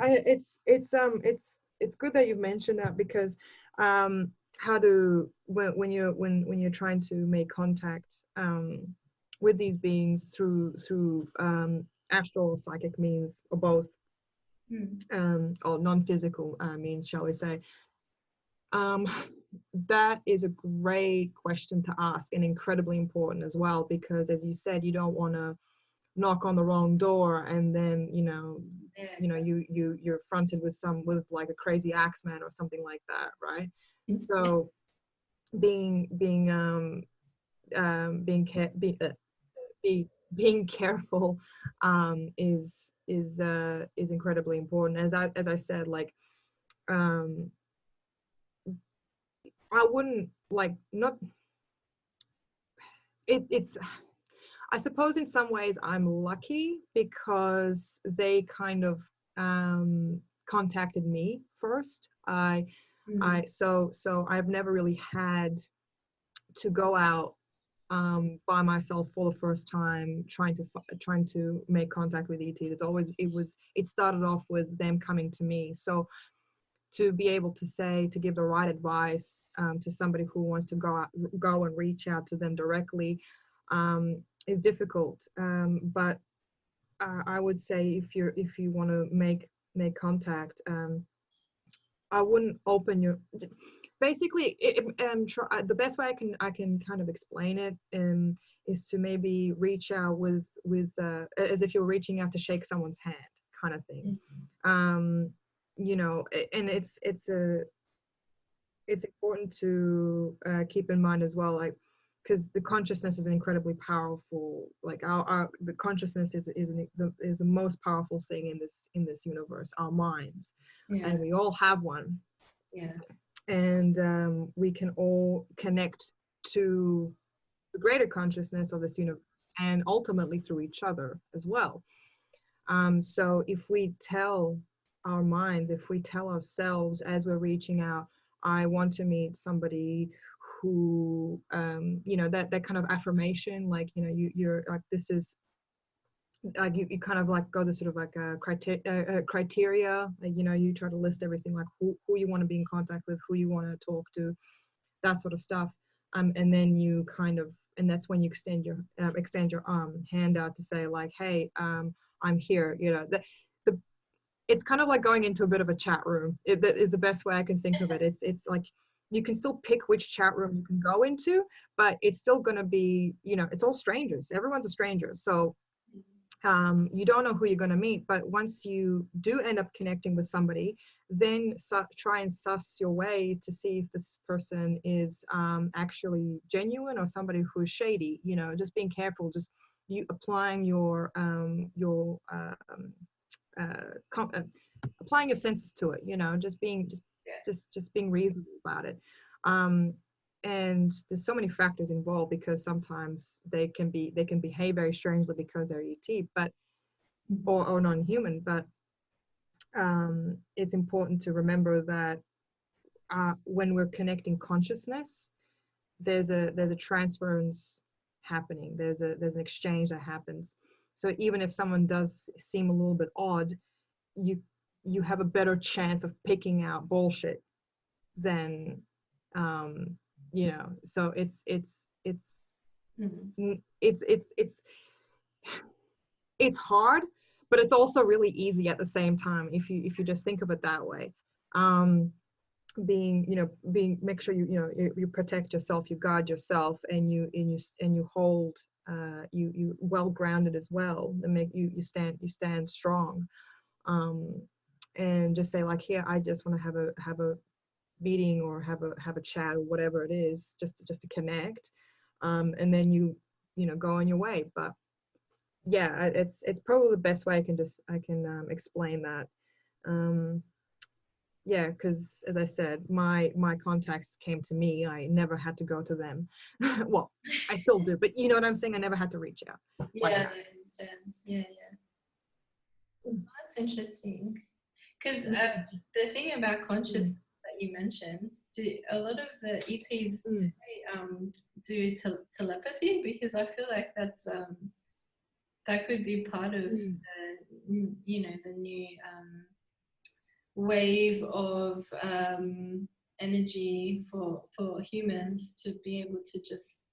it's good that you mentioned that, because how to, when you're trying to make contact, with these beings through astral or psychic means, or both, or non-physical means, shall we say. Um, that is a great question to ask, and incredibly important as well, because as you said, you don't want to knock on the wrong door and then Yeah, you're fronted with like a crazy axeman or something like that, right? So being careful is incredibly important. As I said, like, um I wouldn't like not it's I suppose in some ways I'm lucky because they kind of contacted me first. So I've never really had to go out by myself for the first time trying to make contact with ET. It started off with them coming to me. So to be able to give the right advice to somebody who wants to go and reach out to them directly is difficult. But I would say if you want to make contact, I wouldn't open your. Basically, the best way I can kind of explain it is to maybe reach out with as if you're reaching out to shake someone's hand, kind of thing. Um, and it's important to keep in mind as well, like, because the consciousness is incredibly powerful. Like the consciousness is the most powerful thing in this universe, our minds. yeah, And we all have one. yeah, And we can all connect to the greater consciousness of this universe, and ultimately through each other as well. So if we tell our minds, if we tell ourselves as we're reaching out, I want to meet somebody who, that kind of affirmation, like, you're like, this is like, you kind of like go to sort of like a criteria, like, you try to list everything, like who you want to be in contact with, who you want to talk to, that sort of stuff. And then you kind of, and that's when you extend your hand out to say, like, hey, I'm here. The it's kind of like going into a bit of a chat room. That is the best way I can think of it. It's like you can still pick which chat room you can go into, but it's still going to be, it's all strangers. Everyone's a stranger. So you don't know who you're going to meet, but once you do end up connecting with somebody, then try and suss your way to see if this person is actually genuine or somebody who's shady. Just being careful, just you applying applying your senses to it. Just being just being reasonable about it. And there's so many factors involved, because sometimes they can behave very strangely because they're ET, but or non-human. But it's important to remember that when we're connecting consciousness, there's a transference happening. There's an exchange that happens. So even if someone does seem a little bit odd, you have a better chance of picking out bullshit than so it's it's hard, but it's also really easy at the same time if you just think of it that way. Make sure you protect yourself, you guard yourself, and you hold you well grounded as well, and make you stand strong. And just say, like, here, I just want to have a meeting, or have a chat, or whatever it is, just to connect, and then go on your way. But yeah, it's probably the best way I can explain that. Yeah, because as I said, my contacts came to me. I never had to go to them. Well, I still do, but you know what I'm saying, I never had to reach out like yeah. that. I understand. Yeah, yeah. That's interesting. Because the thing about consciousness that you mentioned, do a lot of the ETs do telepathy? Because I feel like that could be part of the new wave of energy for humans to be able to just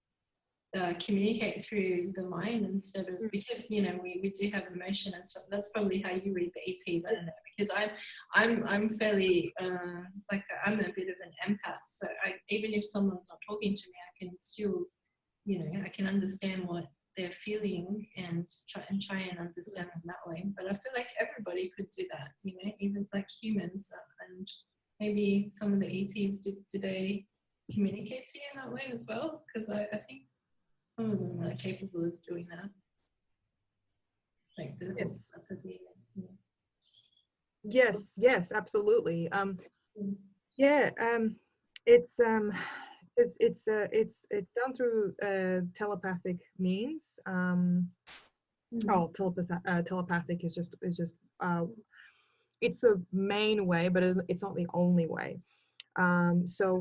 communicate through the mind instead of, because you know we do have emotion and stuff. That's probably how you read the ETs. I don't know, because I'm fairly like I'm a bit of an empath, so even if someone's not talking to me, I can still, you know, I can understand what they're feeling and try and understand them that way. But I feel like everybody could do that, you know, even like humans. And maybe some of the ETs, do they communicate to you in that way as well? Because I think some of them are capable of doing that, like the Yes. empathy. Yes, absolutely. Yeah, it's it's done through telepathic means. Telepathic is just it's the main way, but it's not the only way. So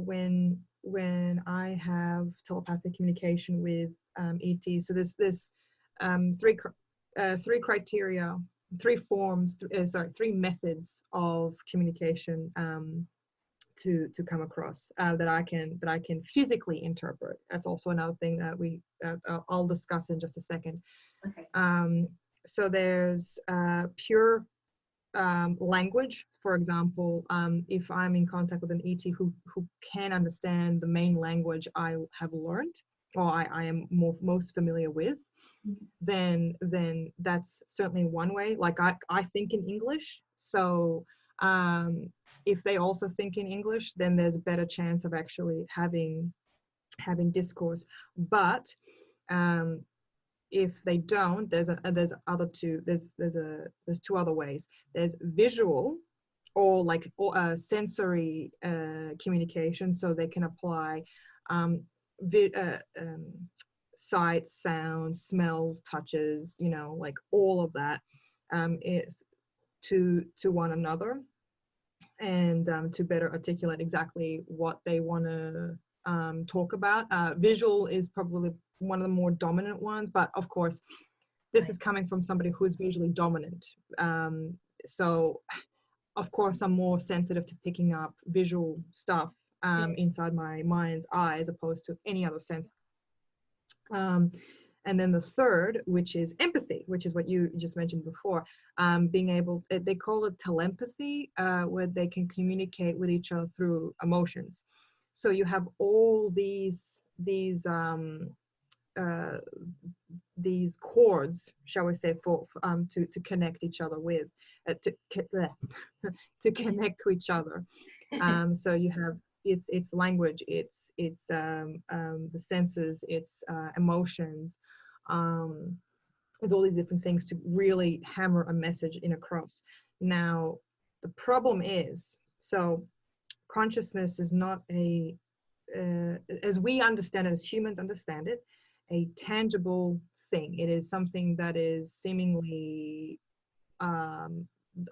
when I have telepathic communication with ETs, so there's three criteria, three methods of communication to come across that I can physically interpret. That's also another thing that I'll discuss in just a second. Okay. So there's pure language. For example, if I'm in contact with an ET who can understand the main language I have learned, or I am most familiar with, then that's certainly one way. Like I think in English, so if they also think in English, then there's a better chance of actually having discourse. But if they don't, there's two other ways. There's visual, or sensory communication, so they can apply sights, sounds, smells, touches, you know, like all of that is to one another, and to better articulate exactly what they want to talk about. Visual is probably one of the more dominant ones, but of course this is coming from somebody who's visually dominant, so of course I'm more sensitive to picking up visual stuff inside my mind's eye as opposed to any other sense. And then the third, which is empathy, which is what you just mentioned before, being able, they call it telepathy, where they can communicate with each other through emotions. So you have all these chords, shall we say, for to connect each other with, to connect to each other. So you have it's language, it's the senses, it's emotions. There's all these different things to really hammer a message in across. Now, the problem is, so consciousness is not as we understand it, as humans understand it, a tangible thing. It is something that is seemingly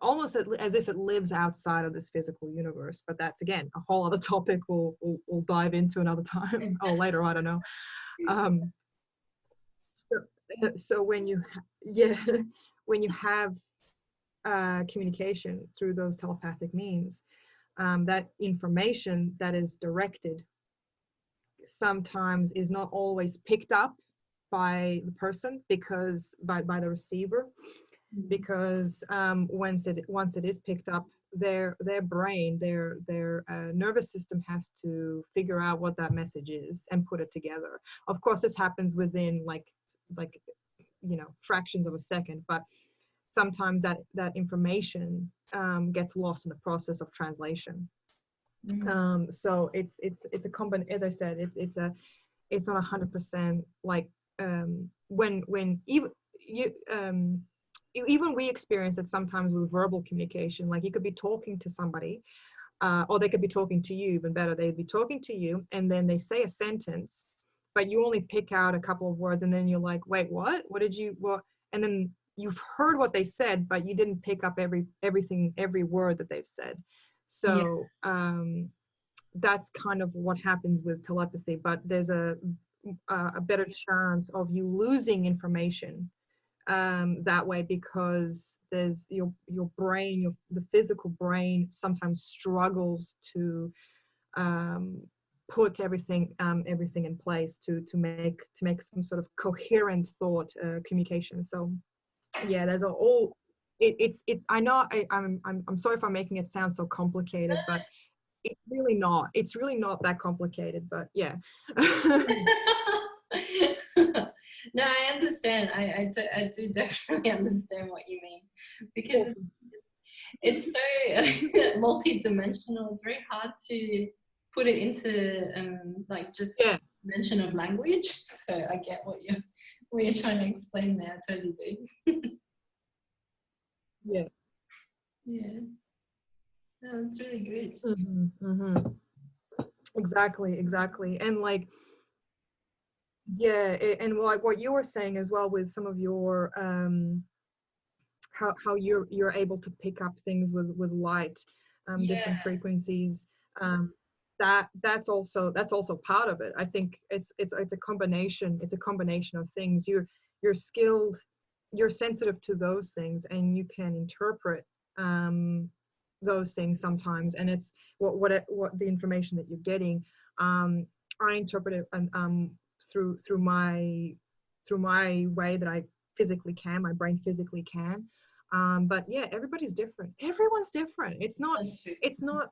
almost as if it lives outside of this physical universe. But that's, again, a whole other topic we'll dive into another time or later, I don't know. So when you have communication through those telepathic means, that information that is directed sometimes is not always picked up by the person, because by the receiver, because once it is picked up, their brain, their nervous system has to figure out what that message is and put it together. Of course, this happens within like fractions of a second, but sometimes that information gets lost in the process of translation. So it's a combination. As I said, it's not 100% like when even we experience it sometimes with verbal communication. Like, you could be talking to somebody, or they could be talking to you. Even better, they'd be talking to you, and then they say a sentence, but you only pick out a couple of words, and then you're like, wait, what did you, what? And then you've heard what they said, but you didn't pick up every word that they've said. So that's kind of what happens with telepathy. But there's a better chance of you losing information that way, because there's your brain, the physical brain sometimes struggles to put everything in place to make some sort of coherent thought communication. So yeah, there's all it's I know I'm sorry if I'm making it sound so complicated, but it's really not. It's really not that complicated, but yeah. No, I understand. I do definitely understand what you mean, because it's so multi-dimensional. It's very hard to put it into like just dimension of language. So I get what you're trying to explain there. I totally do. Yeah. Yeah. No, that's really good. Exactly. And like, yeah, and like what you were saying as well with some of your how you're able to pick up things with light, different frequencies, that's also part of it. I think it's a combination of things. You're skilled, you're sensitive to those things, and you can interpret those things sometimes, and it's what the information that you're getting, I interpret it through my way that I physically can, my brain physically can. But yeah, everybody's different. Everyone's different. It's not,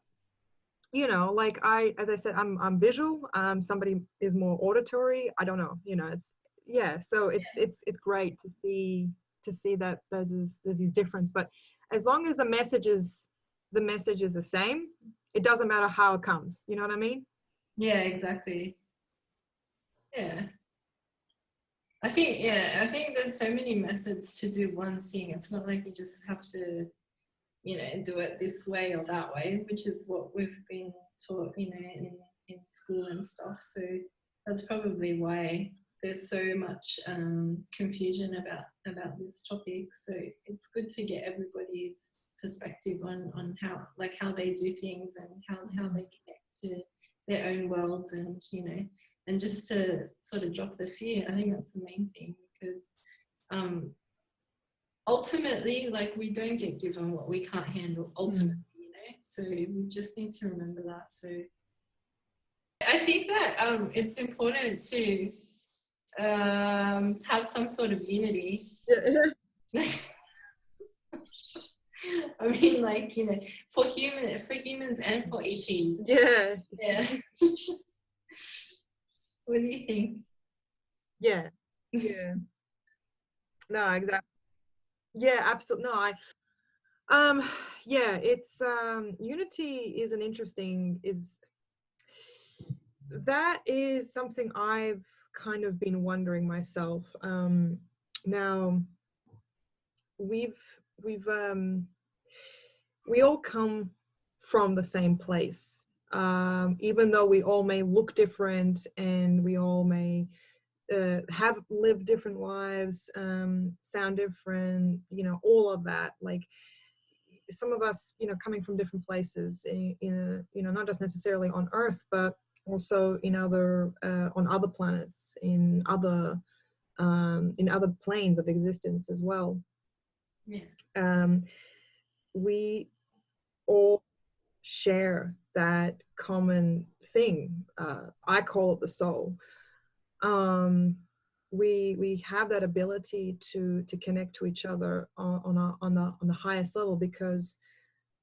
you know, like as I said, I'm visual. Somebody is more auditory. I don't know, you know, so it's great to see that there's these difference. But as long as the message is the same, it doesn't matter how it comes. You know what I mean? Yeah, exactly. Yeah. I think there's so many methods to do one thing. It's not like you just have to, you know, do it this way or that way, which is what we've been taught, you know, in school and stuff. So that's probably why there's so much confusion about this topic. So it's good to get everybody's perspective on how they do things and how they connect to their own worlds, and you know, and just to sort of drop the fear. I think that's the main thing, because ultimately, like, we don't get given what we can't handle ultimately, you know, so we just need to remember that. So I think that it's important to have some sort of unity. I mean, like, you know, for humans and for ETs. Yeah. What do you think? Yeah. No, exactly. Yeah, absolutely. No, yeah, it's unity is an interesting that is something I've kind of been wondering myself. Now we've we all come from the same place, even though we all may look different and we all may have lived different lives, sound different, you know, all of that. Like, some of us, you know, coming from different places in you know, not just necessarily on Earth, but also in other on other planets, in other planes of existence as well. We all share that common thing. I call it the soul. We have that ability to connect to each other on the highest level, because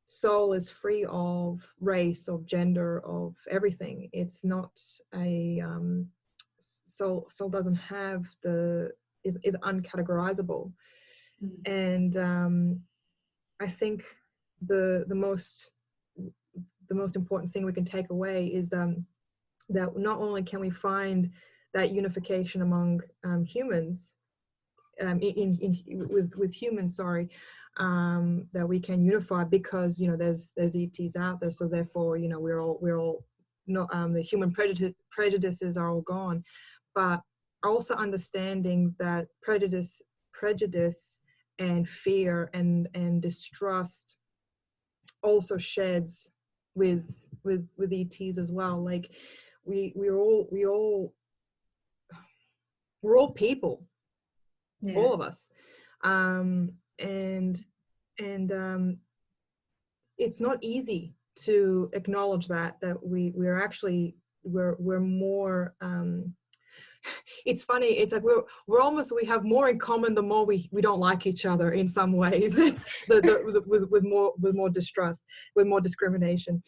soul is free of race, of gender, of everything. It's not a soul doesn't have is uncategorizable. And I think the most important thing we can take away is that not only can we find that unification among humans, with humans, sorry, that we can unify, because, you know, there's ETs out there, so therefore, you know, we're all not, the human prejudices are all gone, but also understanding that prejudice and fear and distrust also sheds with ETs as well. Like, we're all people, all of us, and it's not easy to acknowledge that we're actually we're more it's funny, it's like we're almost, we have more in common the more we don't like each other in some ways. It's with more distrust, with more discrimination.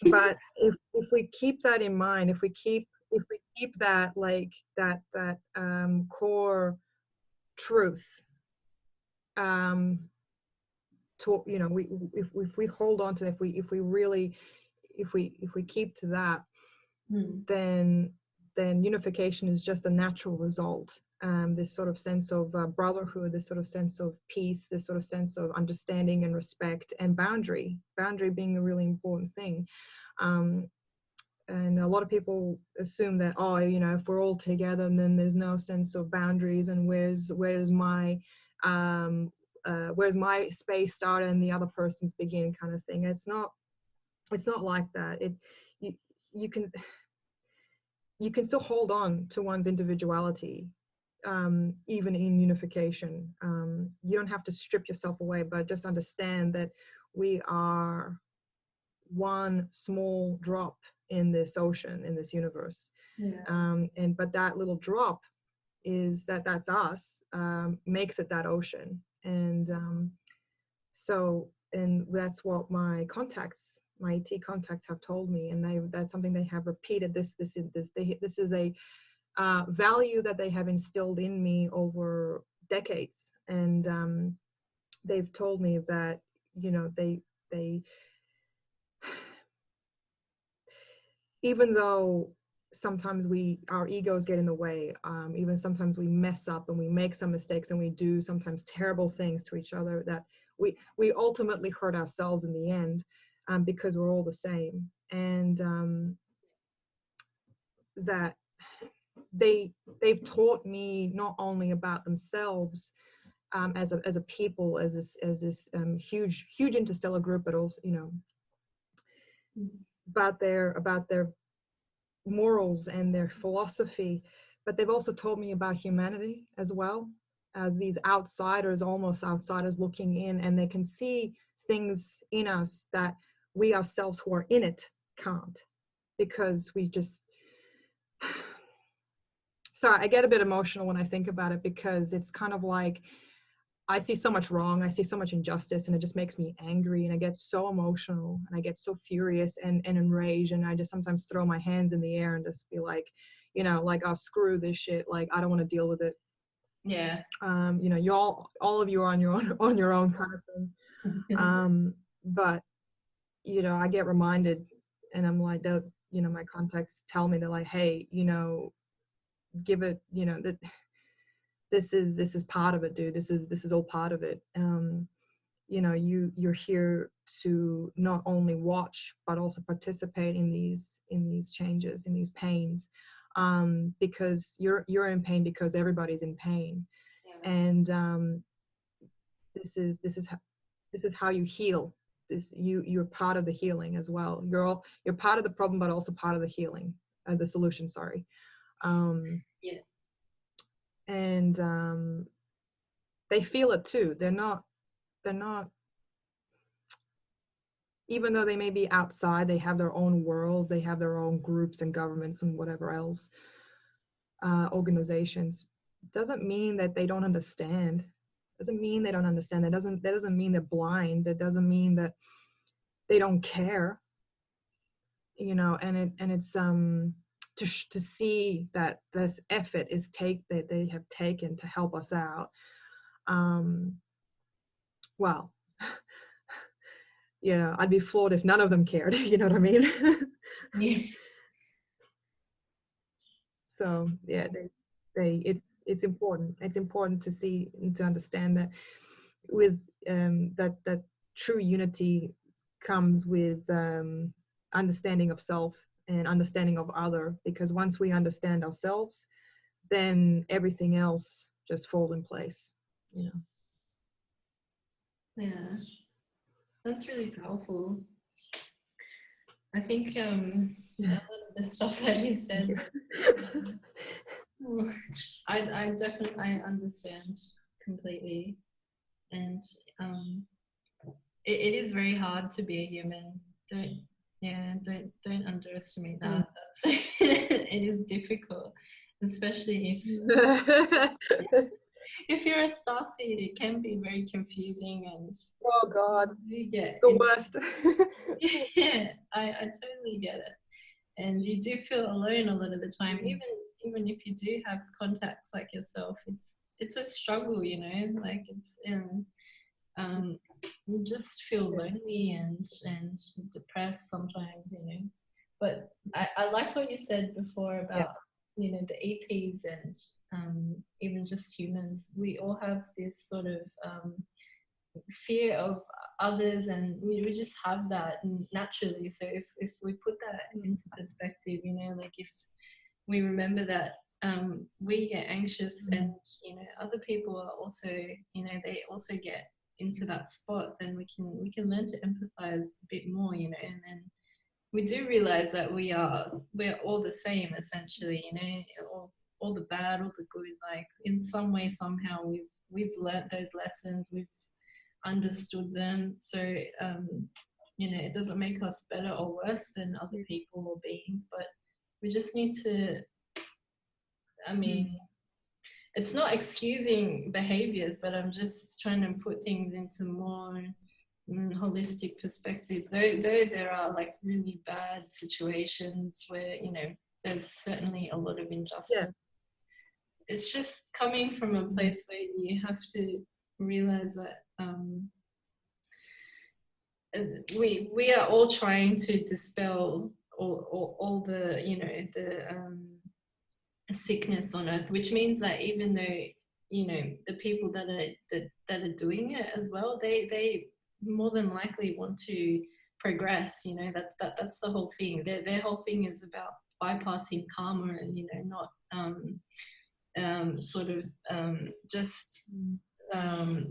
But if we keep that in mind, if we keep that, like that core truth, to, you know, if we hold on to, if we really, if we keep to that, then unification is just a natural result. This sort of sense of brotherhood, this sort of sense of peace, this sort of sense of understanding and respect, and boundary being a really important thing. And a lot of people assume that, oh, you know, if we're all together, and then there's no sense of boundaries, and where's my space start and the other person's begin, kind of thing. It's not like that. You can still hold on to one's individuality, even in unification. You don't have to strip yourself away, but just understand that we are one small drop in this ocean, in this universe. But that little drop is that's us, makes it that ocean. And that's what my ET contacts have told me, and that's something they have repeated. This is a value that they have instilled in me over decades. And they've told me that, you know, they even though sometimes our egos get in the way, even sometimes we mess up and we make some mistakes, and we do sometimes terrible things to each other, that we ultimately hurt ourselves in the end, because we're all the same. And that they've taught me not only about themselves, as a people, as this huge interstellar group, but also, you know, about their morals and their philosophy, but they've also told me about humanity as well, as these almost outsiders looking in, and they can see things in us that we ourselves who are in it can't, because we just sorry, I get a bit emotional when I think about it, because it's kind of like I see so much wrong, I see so much injustice, and it just makes me angry, and I get so emotional, and I get so furious and enraged, and I just sometimes throw my hands in the air and just be like, you know, like, oh, screw this shit, like, I don't want to deal with it. Yeah. You know, you all of you are on your own kind of thing. But, you know, I get reminded, and I'm like, you know, my contacts tell me, they're like, hey, you know, give it, you know, that this is part of it, dude. This is all part of it. You know, you're here to not only watch, but also participate in these changes, in these pains, because you're in pain, because everybody's in pain. Yeah, and this is how you heal. You're part of the healing as well. You're part of the problem, but also part of the healing, the solution. Sorry. Yeah. And they feel it too. They're not, even though they may be outside, they have their own worlds, they have their own groups and governments and whatever else, organizations. Doesn't mean that they don't understand. Doesn't mean they don't understand. That doesn't mean they're blind. That doesn't mean that they don't care. You know, and it's to see that this effort that they have taken to help us out. Well, you know, I'd be floored if none of them cared. You know what I mean? Yeah. So yeah, it's important. It's important to see and to understand that with that true unity comes with understanding of self and understanding of other. Because once we understand ourselves, then everything else just falls in place. You know. Yeah, that's really powerful. I think a lot of the stuff that you said, I definitely understand completely, and it is very hard to be a human. Yeah, don't underestimate that. That's it is difficult, especially if you're a starseed, it can be very confusing, and Oh God, you get the worst. yeah, I totally get it. And you do feel alone a lot of the time, even if you do have contacts like yourself, it's a struggle, you know, like it's um you just feel lonely and depressed sometimes, you know. But I liked what you said before Yeah. about, you know, the ETs and even just humans. We all have this sort of fear of others, and we just have that naturally. So if we put that into perspective, you know, like if we remember that we get anxious and, you know, other people are also, you know, they also get into that spot, then we can learn to empathize a bit more, you know. And then we do realize that we're all the same essentially, you know, all the bad, all the good, like in some way somehow we've learned those lessons, we've understood them. So you know, it doesn't make us better or worse than other people or beings, but we just need to, I mean, it's not excusing behaviors, but I'm just trying to put things into more holistic perspective. Though there are like really bad situations where, you know, there's certainly a lot of injustice. It's just coming from a place where you have to realize that we are all trying to dispel all the, you know, the sickness on earth, which means that even though, you know, the people that are doing it as well, they more than likely want to progress, you know. That's the whole thing. Their whole thing is about bypassing karma and, you know, not sort of just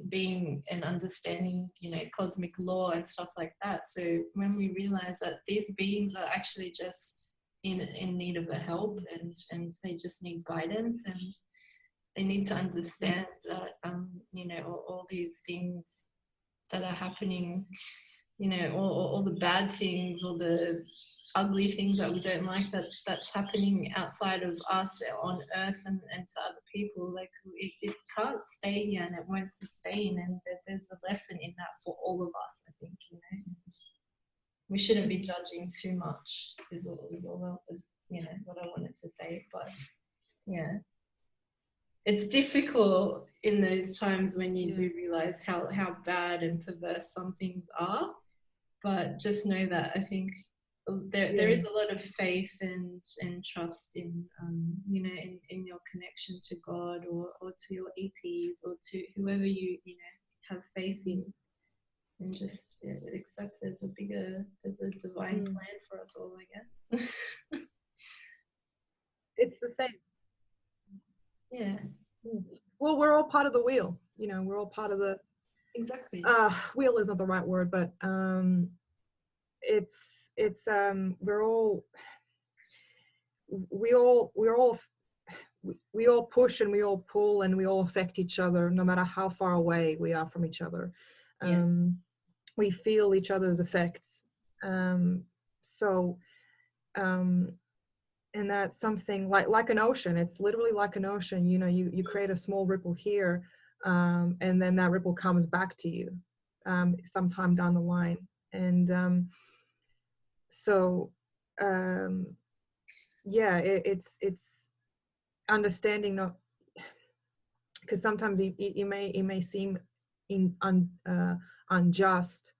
being and understanding, you know, cosmic law and stuff like that. So when we realize that these beings are actually just in need of a help, and they just need guidance, and they need to understand that you know, all these things that are happening, you know, all the bad things, all the ugly things that we don't like, that's happening outside of us on earth and to other people, like it can't stay here and it won't sustain, and there's a lesson in that for all of us, I think, you know. And we shouldn't be judging too much is all is, you know, what I wanted to say. But yeah, it's difficult in those times when you do realize how bad and perverse some things are. But just know that I think there is a lot of faith and trust in you know, in your connection to God, or to your ETs, or to whoever you know, have faith in, and just accept there's a divine plan for us all, I guess. It's the same. Yeah. Well, we're all part of the wheel, you know. We're all part of the wheel is not the right word, but it's we're all we all push and we all pull and we all affect each other, no matter how far away we are from each other. We feel each other's effects. And that's something like an ocean. It's literally like an ocean. You know, you create a small ripple here, and then that ripple comes back to you sometime down the line. And yeah, it's understanding, not because sometimes it may seem unjust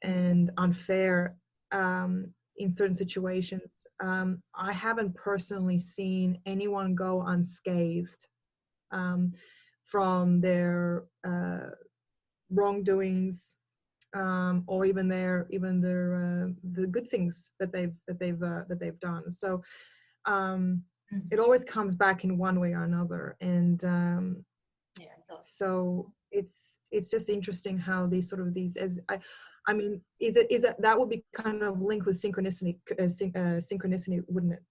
and unfair in certain situations. I haven't personally seen anyone go unscathed from their wrongdoings, or even their the good things that they've done. So it always comes back in one way or another, and so it's just interesting how these as I mean, is it that would be kind of linked with synchronicity, synchronicity, wouldn't it?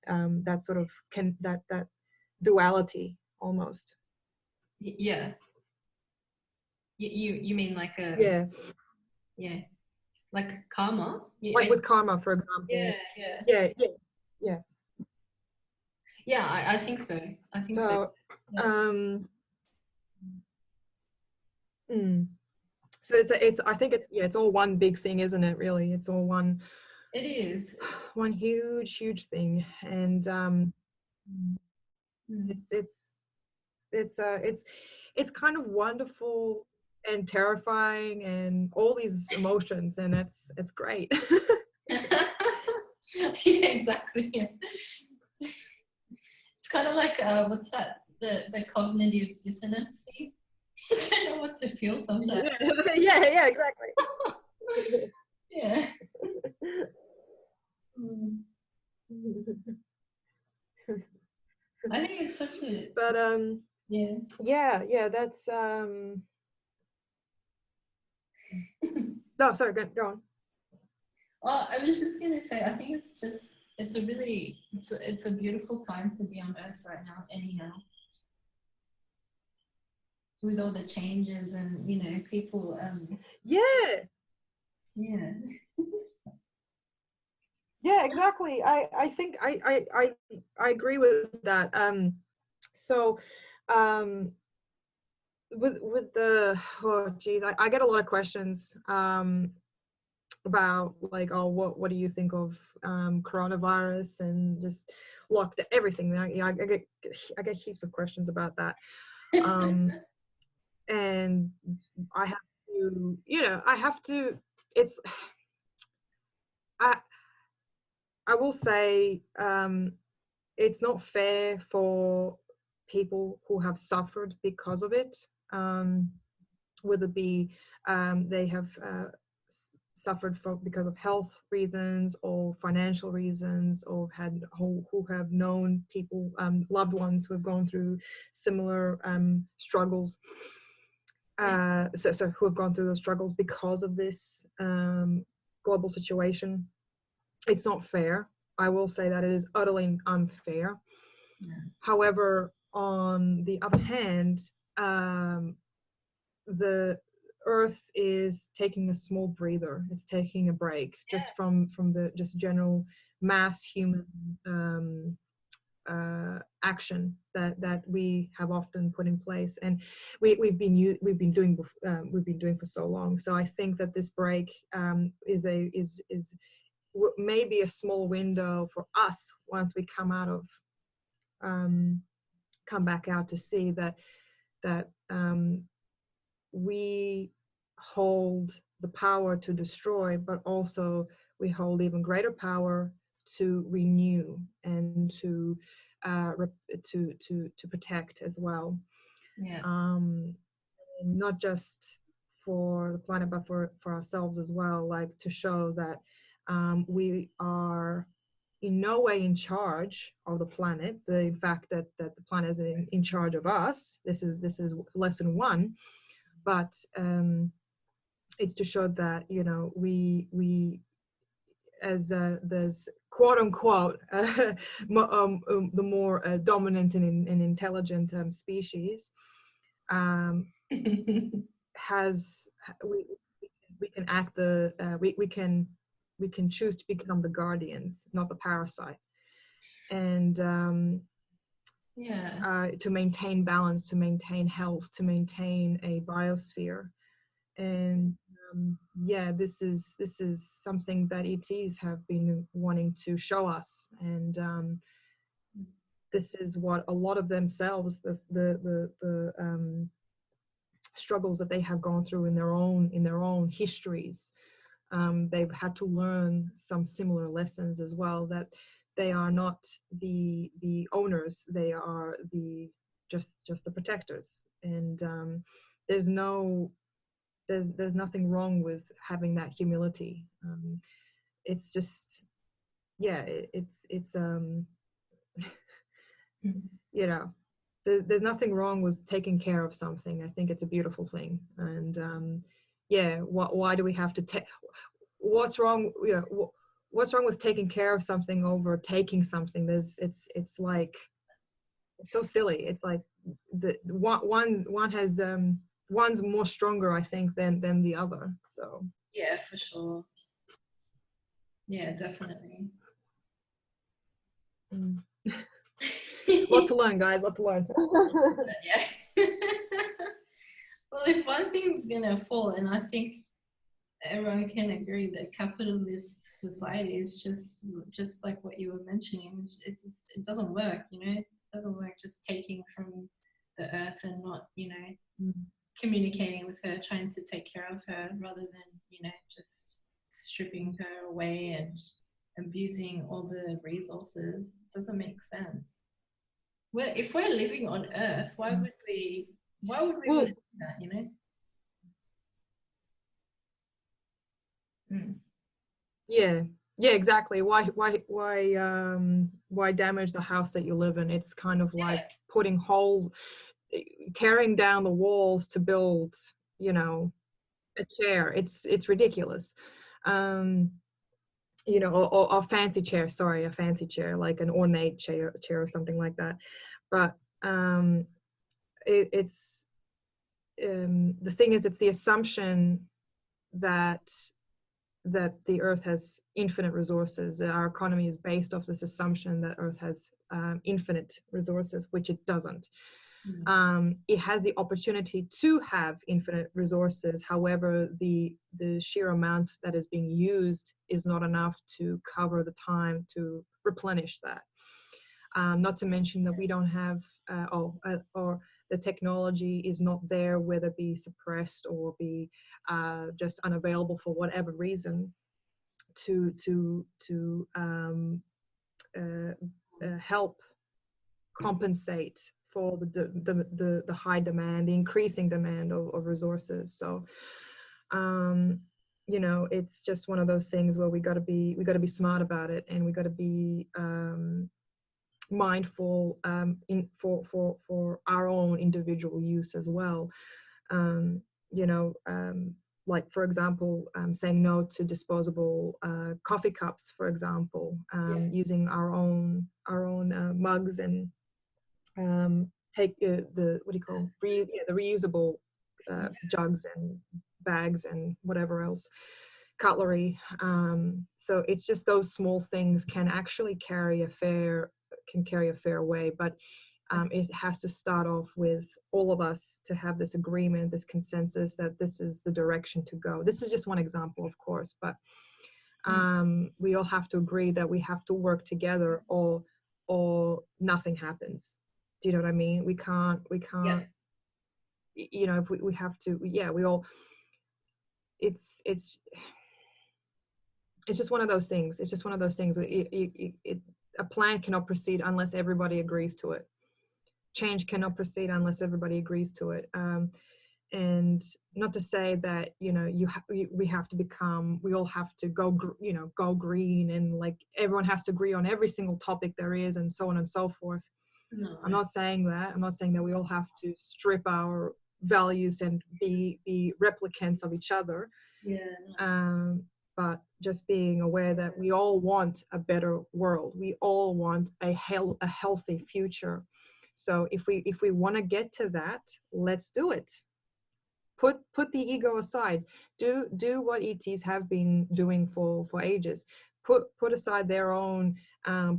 That sort of that duality almost. Yeah. You mean like a yeah. Like karma? Like with karma, for example. Yeah, yeah. Yeah, yeah, yeah. Yeah, I think so. I think so. So, Yeah. mm. So it's I think it's all one big thing, isn't it? Really, it's all one. It is. One huge thing, and Mm. it's kind of wonderful and terrifying and all these emotions, and it's great. Yeah, exactly. Yeah. It's kind of like what's that? The cognitive dissonance thing. I don't know what to feel sometimes. Yeah, exactly. Yeah. Mm. I think it's such a But yeah. yeah, that's no, sorry, go on. Well, I was just gonna say, I think it's just it's a really it's a beautiful time to be on Earth right now. Anyhow, with all the changes and people. Yeah, Yeah. yeah, exactly. I think I agree with that. So with the oh geez, I get a lot of questions about like, oh, what do you think of coronavirus and just locked everything. I get heaps of questions about that. And I have to, I have to. It's I I will say it's not fair for people who have suffered because of it, whether it be they have suffered because of health reasons or financial reasons, or who have known people, loved ones who have gone through similar struggles. So who have gone through those struggles because of this global situation. It's not fair. I will say that it is utterly unfair. Yeah. However, on the other hand, the Earth is taking a small breather. It's taking a break just from the just general mass human action that we have often put in place, and we've been doing for so long. So I think that this break is maybe a small window for us once we come back out to see that we hold the power to destroy, but also we hold even greater power to renew and to protect as well. Yeah. Not just for the planet, but for ourselves as well. Like to show that we are in no way in charge of the planet. The fact that the planet is in charge of us. This is lesson one. But it's to show that we as there's quote unquote the more dominant and intelligent species has we can act we can choose to become the guardians, not the parasite, and Yeah. to maintain balance, to maintain health, to maintain a biosphere. And yeah, this is something that ETs have been wanting to show us, and this is what a lot of themselves, the struggles that they have gone through in their own histories. They've had to learn some similar lessons as well, that they are not the owners, they are just the protectors. And there's nothing wrong with having that humility. It's just, yeah, it's there's nothing wrong with taking care of something. I think it's a beautiful thing. And yeah, why do we have to take? What's wrong? What's wrong with taking care of something over taking something? It's like, it's so silly. It's like the one has one's more stronger, I think, than the other. So Yeah, for sure. Yeah, definitely. Lot to learn, guys. Lot to learn. Yeah. Well, if one thing's gonna fall, and I think everyone can agree that capitalist society is just like what you were mentioning. It doesn't work, it doesn't work just taking from the earth and not, communicating with her, trying to take care of her, rather than, just stripping her away and abusing all the resources. It doesn't make sense. If we're living on earth, why would we want to do that? Mm. Yeah, yeah, exactly. Why damage the house that you live in? It's kind of like Yeah. putting holes, tearing down the walls to build, a chair. It's ridiculous. um or a fancy chair, sorry, a fancy chair, like an ornate chair or something like that. But it's the thing is, it's the assumption that the earth has infinite resources. Our economy is based off this assumption that earth has infinite resources, which it doesn't. It has the opportunity to have infinite resources. However, the sheer amount that is being used is not enough to cover the time to replenish that. Not to mention that we don't have, or the technology is not there, whether it be suppressed or be just unavailable for whatever reason, to help compensate for the high demand, the increasing demand of resources. So it's just one of those things where we got to be smart about it, and we got to be mindful for our own individual use as well. um, you know like, for example, saying no to disposable coffee cups, for example, Yeah. using our own mugs, and take the what do you call the reusable jugs and bags and whatever else, cutlery. So it's just those small things can actually carry a fair way, but it has to start off with all of us to have this agreement, this consensus that this is the direction to go. This is just one example, of course, but we all have to agree that we have to work together, or nothing happens. Do you know what I mean? We can't Yeah. if we have to, we all, it's just one of those things. It's just one of those things. A plan cannot proceed unless everybody agrees to it. Change cannot proceed unless everybody agrees to it. And not to say that we have to become, we all have to go green, and like everyone has to agree on every single topic there is, and so on and so forth. No. I'm not saying that. I'm not saying that we all have to strip our values and be replicants of each other. Yeah. No. But just being aware that we all want a better world. We all want a healthy future. So if we want to get to that, let's do it. Put the ego aside. Do what ETs have been doing for ages. Put aside their own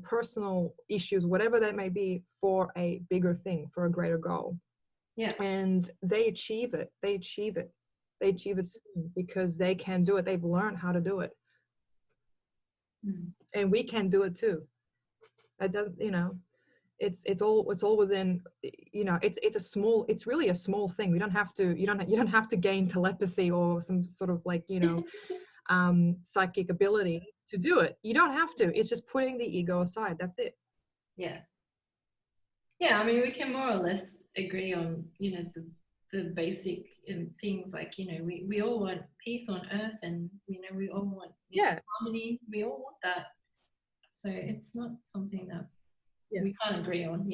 personal issues, whatever that may be, for a bigger thing, for a greater goal. Yeah. And they achieve it. They achieve it soon, because they can do it. They've learned how to do it. And we can do it too. It doesn't, it's all within, it's really a small thing. We don't have to, you don't have to gain telepathy or some sort of like, psychic ability to do it. You don't have to. It's just putting the ego aside. That's it. Yeah. Yeah, I mean, we can more or less agree on, the basic things, like, we all want peace on earth, and, we all want harmony. We all want that. So it's not something that we can't agree on,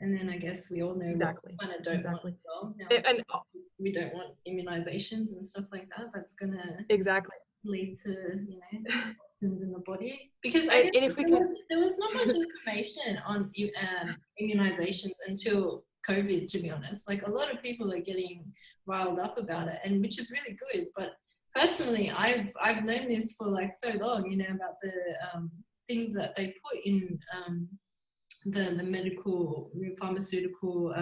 And then I guess we all know exactly what we kind of don't want as well. Now, and we don't want immunizations and stuff like that. That's going to exactly lead to, toxins in the body. Because I guess if there was not much information on immunizations until COVID, to be honest. Like, a lot of people are getting riled up about it, and which is really good. But personally, I've known this for like so long, you know, about the things that they put in the medical pharmaceutical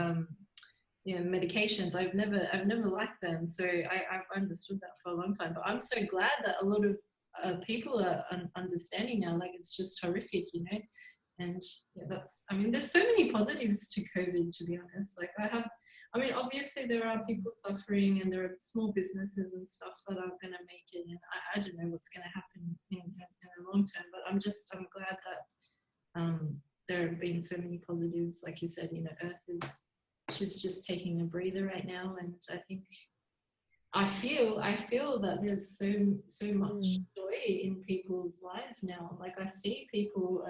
medications. I've never liked them, so I've understood that for a long time. But I'm so glad that a lot of people are understanding now. Like, it's just horrific, you know. And yeah, I mean, there's so many positives to COVID, to be honest. Like, obviously there are people suffering, and there are small businesses and stuff that aren't going to make it, and I don't know what's going to happen in the long term, but I'm glad that there have been so many positives. Like you said, you know, she's just taking a breather right now, and I feel that there's so much joy in people's lives now. Like, I see people,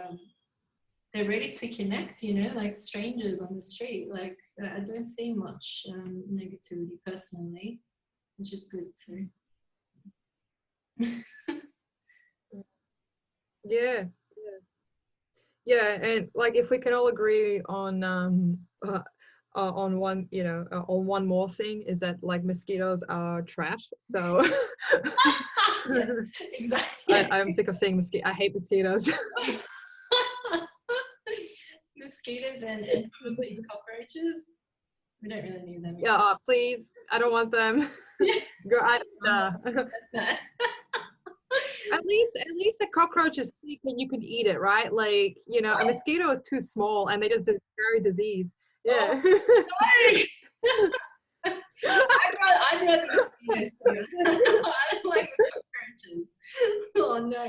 they're ready to connect, you know, like strangers on the street. Like, I don't see much negativity personally, which is good. So yeah, and like, if we can all agree on one, you know, on one more thing, is that like mosquitoes are trash. So yeah, exactly. I'm sick of seeing I hate mosquitoes. Mosquitoes and probably cockroaches. We don't really need them. Yeah, please, I don't want them. Girl, at least a cockroach is sick and you can eat it, right? Like, you know, a mosquito is too small and they just carry disease. Yeah. Oh, I'd rather mosquitoes. I don't like the cockroaches. Oh no.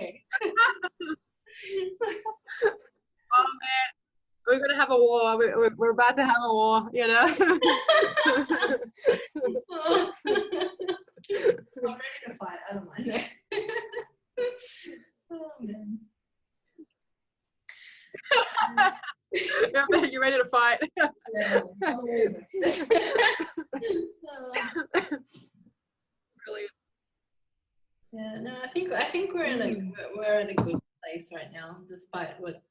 Oh man, we're gonna have a war. We're about to have a war, you know. Oh. I'm ready to fight. I don't mind. Oh man. You're ready to fight. Yeah. Brilliant. Yeah, no, I think we're at a good place right now, despite what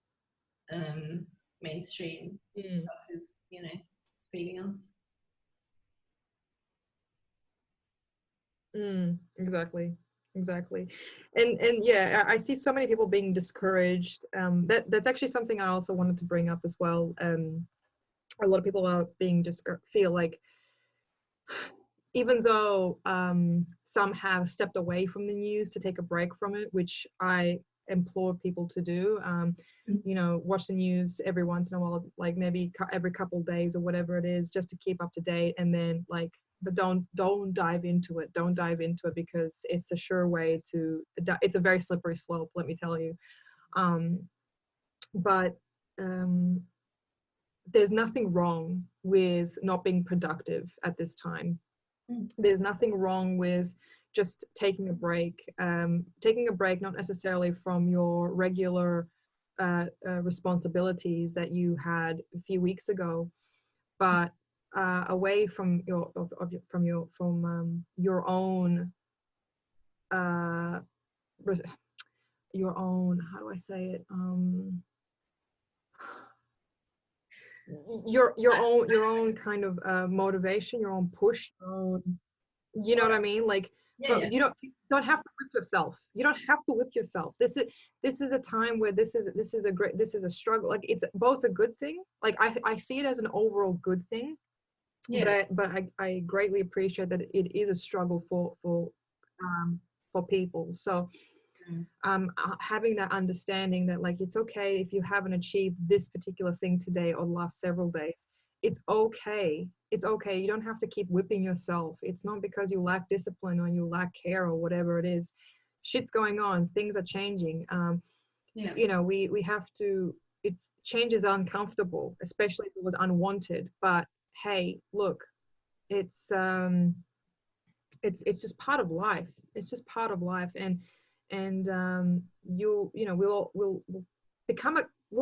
mainstream stuff is, you know, feeding us. Exactly. And yeah, I see so many people being discouraged. That's actually something I also wanted to bring up as well. A lot of people are being feel like, even though some have stepped away from the news to take a break from it, which I implore people to do. You know, watch the news every once in a while, like maybe every couple of days or whatever it is, just to keep up to date. And then like, but don't dive into it. Don't dive into it, because it's a sure way to. It's a very slippery slope, let me tell you. But there's nothing wrong with not being productive at this time. There's nothing wrong with just taking a break. Not necessarily from your regular responsibilities that you had a few weeks ago, but away from your own how do I say it, your own kind of motivation, your own push, you know what I mean? Like, but you don't have to whip yourself. You don't have to whip yourself. This is a time where this is a struggle. Like, it's both a good thing. Like, I see it as an overall good thing. Yeah. But I greatly appreciate that it is a struggle for people. So having that understanding that, like, it's okay if you haven't achieved this particular thing today or the last several days. It's okay. It's okay. You don't have to keep whipping yourself. It's not because you lack discipline or you lack care or whatever it is. Shit's going on. Things are changing. You know, we have to. Change is uncomfortable, especially if it was unwanted. But hey, look, it's just part of life. It's just part of life, and we'll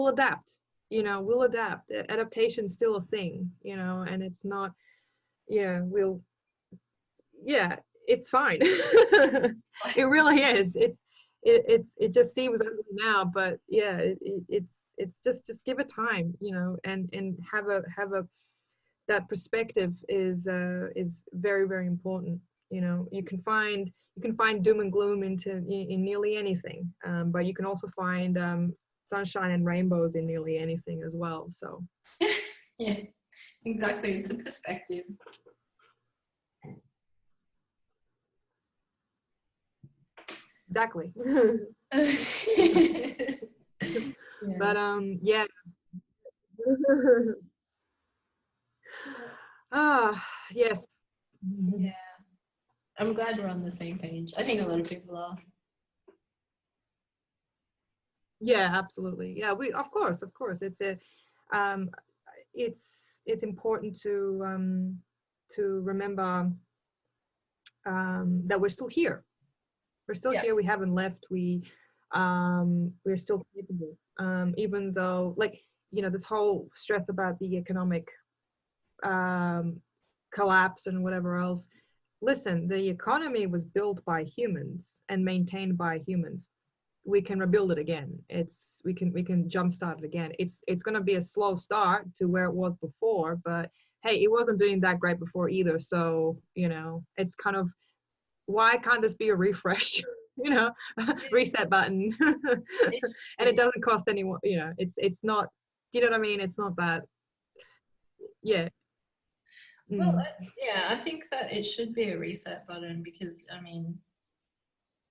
adapt. You know, we'll adapt. Adaptation's still a thing, you know, and it's not, it's fine. It really is. It just seems ugly now, but yeah, it's just give it time, you know, and have a that perspective is very, very important. You know, you you can find doom and gloom in nearly anything, but you can also find sunshine and rainbows in nearly anything as well. So yeah, exactly. It's a perspective. exactly. Yeah. But yeah. Ah, yes. Yeah. I'm glad we're on the same page. I think a lot of people are. Yeah, absolutely. Yeah, we of course, it's a um it's important to remember that we're still here. We're still Yeah. here. We haven't left. We're still capable. Even though, like, this whole stress about the economic um collapse and whatever else. Listen, the economy was built by humans and maintained by humans. We can rebuild it again. We can jumpstart it again. It's going to be a slow start to where it was before, but hey, it wasn't doing that great before either. So it's kind of, why can't this be a refresh? Reset button. And it doesn't cost anyone. It's not. Do you know what I mean? It's not that. Yeah. Well, Mm. yeah, I think that it should be a reset button because, I mean,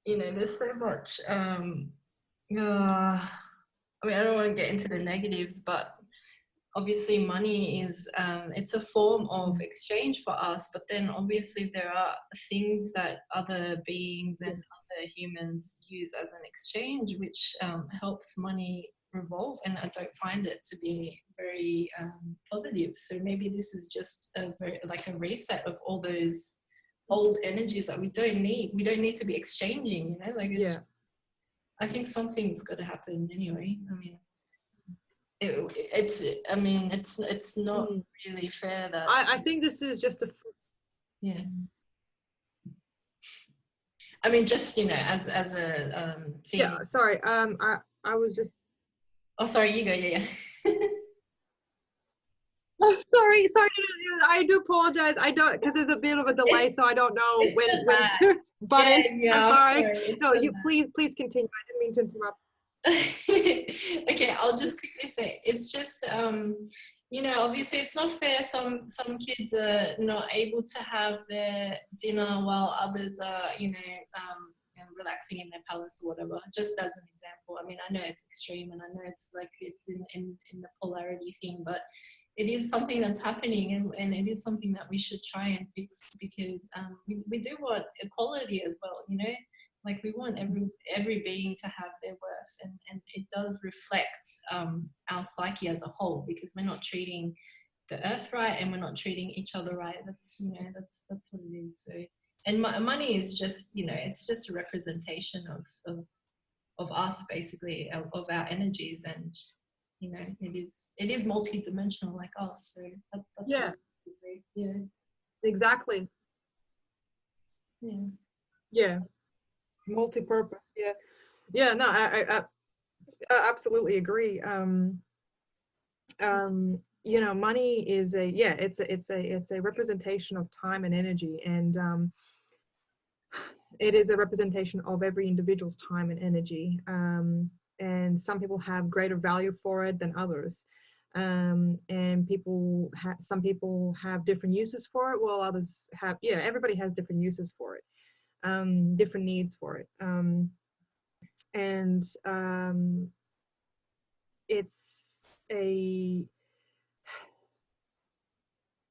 there's so much. I mean, I don't want to get into the negatives, but obviously money is it's a form of exchange for us, but then obviously there are things that other beings and other humans use as an exchange, which helps money revolve, and I don't find it to be very positive. So maybe this is just like a reset of all those old energies that we don't need to be exchanging, like Yeah. I think something's got to happen anyway. I mean, it's not really fair that I think this is just a. yeah. I mean, just as a thing. Yeah. Sorry. I was just. Oh, sorry, you go. Yeah, yeah. Oh, sorry. I do apologize. I don't, because there's a bit of a delay, so I don't know It's when the when lag. to butt in. Yeah, I'm sorry. It's No, the you lag. please continue. I didn't mean to interrupt. Okay, I'll just quickly say it's just obviously it's not fair. Some kids are not able to have their dinner while others are relaxing in their palace or whatever, just as an example. I mean, I know it's extreme and I know it's like it's in the polarity thing, but it is something that's happening, and it is something that we should try and fix, because we do want equality as well, like we want every being to have their worth, and it does reflect our psyche as a whole, because we're not treating the earth right and we're not treating each other right. That's what it is. So, and money is just it's just a representation of us, basically, of our energies, and it is multi-dimensional like us. So that's Yeah, what it is. Yeah. exactly. Yeah. Yeah, multi-purpose. Yeah, yeah. No, I absolutely agree. Money is it's a representation of time and energy, and it is a representation of every individual's time and energy. And some people have greater value for it than others. And some people have different uses for it, while others have, everybody has different uses for it, different needs for it. And it's a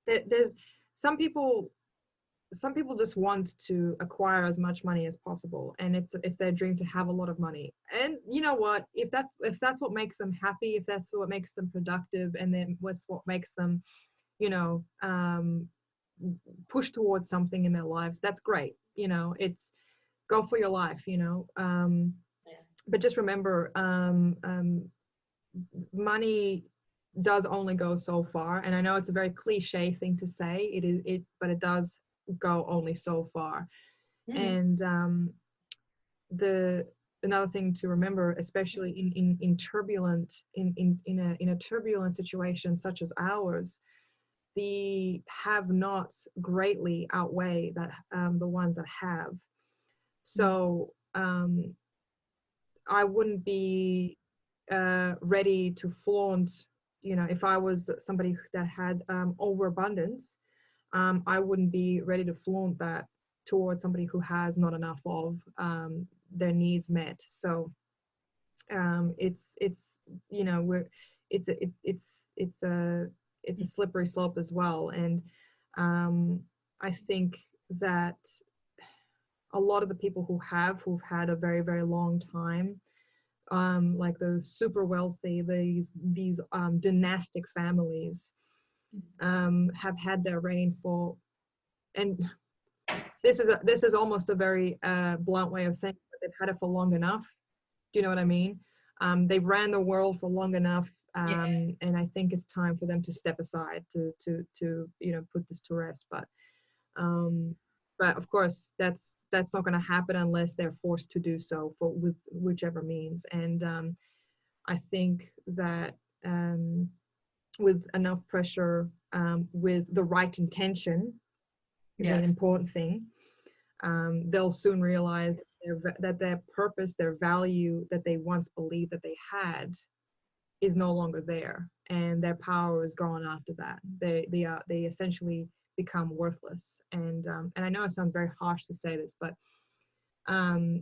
there's some people just want to acquire as much money as possible, and it's their dream to have a lot of money. And you know what, if that's what makes them happy, if that's what makes them productive, and then what's what makes them you know um push towards something in their lives, that's great. It's go for your life. But just remember, money does only go so far, and I know it's a very cliche thing to say, but it does go only so far. And the another thing to remember, especially in turbulent in a turbulent situation such as ours, the have nots greatly outweigh that the ones that have. So I wouldn't be ready to flaunt, if I was somebody that had overabundance, I wouldn't be ready to flaunt that towards somebody who has not enough of their needs met. So it's we're it's a slippery slope as well. And I think that a lot of the people who've had a very, very long time, like the super wealthy, these dynastic families, have had their reign for, and this is almost a very blunt way of saying it, but they've had it for long enough. Do you know what I mean? They ran the world for long enough, and I think it's time for them to step aside to put this to rest. But of course, that's not going to happen unless they're forced to do so with whichever means. And I think that with enough pressure, with the right intention, is an important thing. They'll soon realize that their purpose, their value that they once believed that they had, is no longer there, and their power is gone after that. They essentially become worthless. And I know it sounds very harsh to say this, but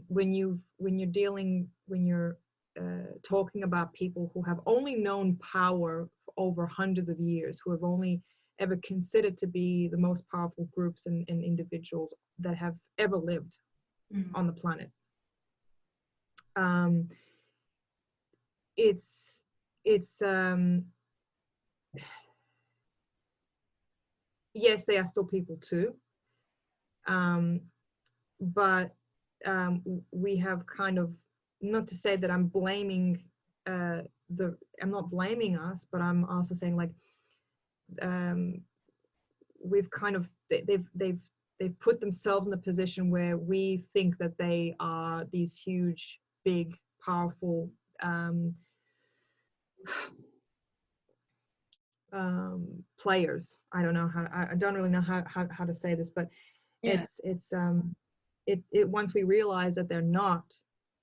when you're talking about people who have only known power for over hundreds of years, who have only ever considered to be the most powerful groups and individuals that have ever lived on the planet, it's yes, they are still people too, but we have kind of, not to say that I'm blaming I'm not blaming us, but I'm also saying, like, we've kind of, they've put themselves in a position where we think that they are these huge, big, powerful players. I don't know how, I don't really know how to say this, but it once we realize that they're not,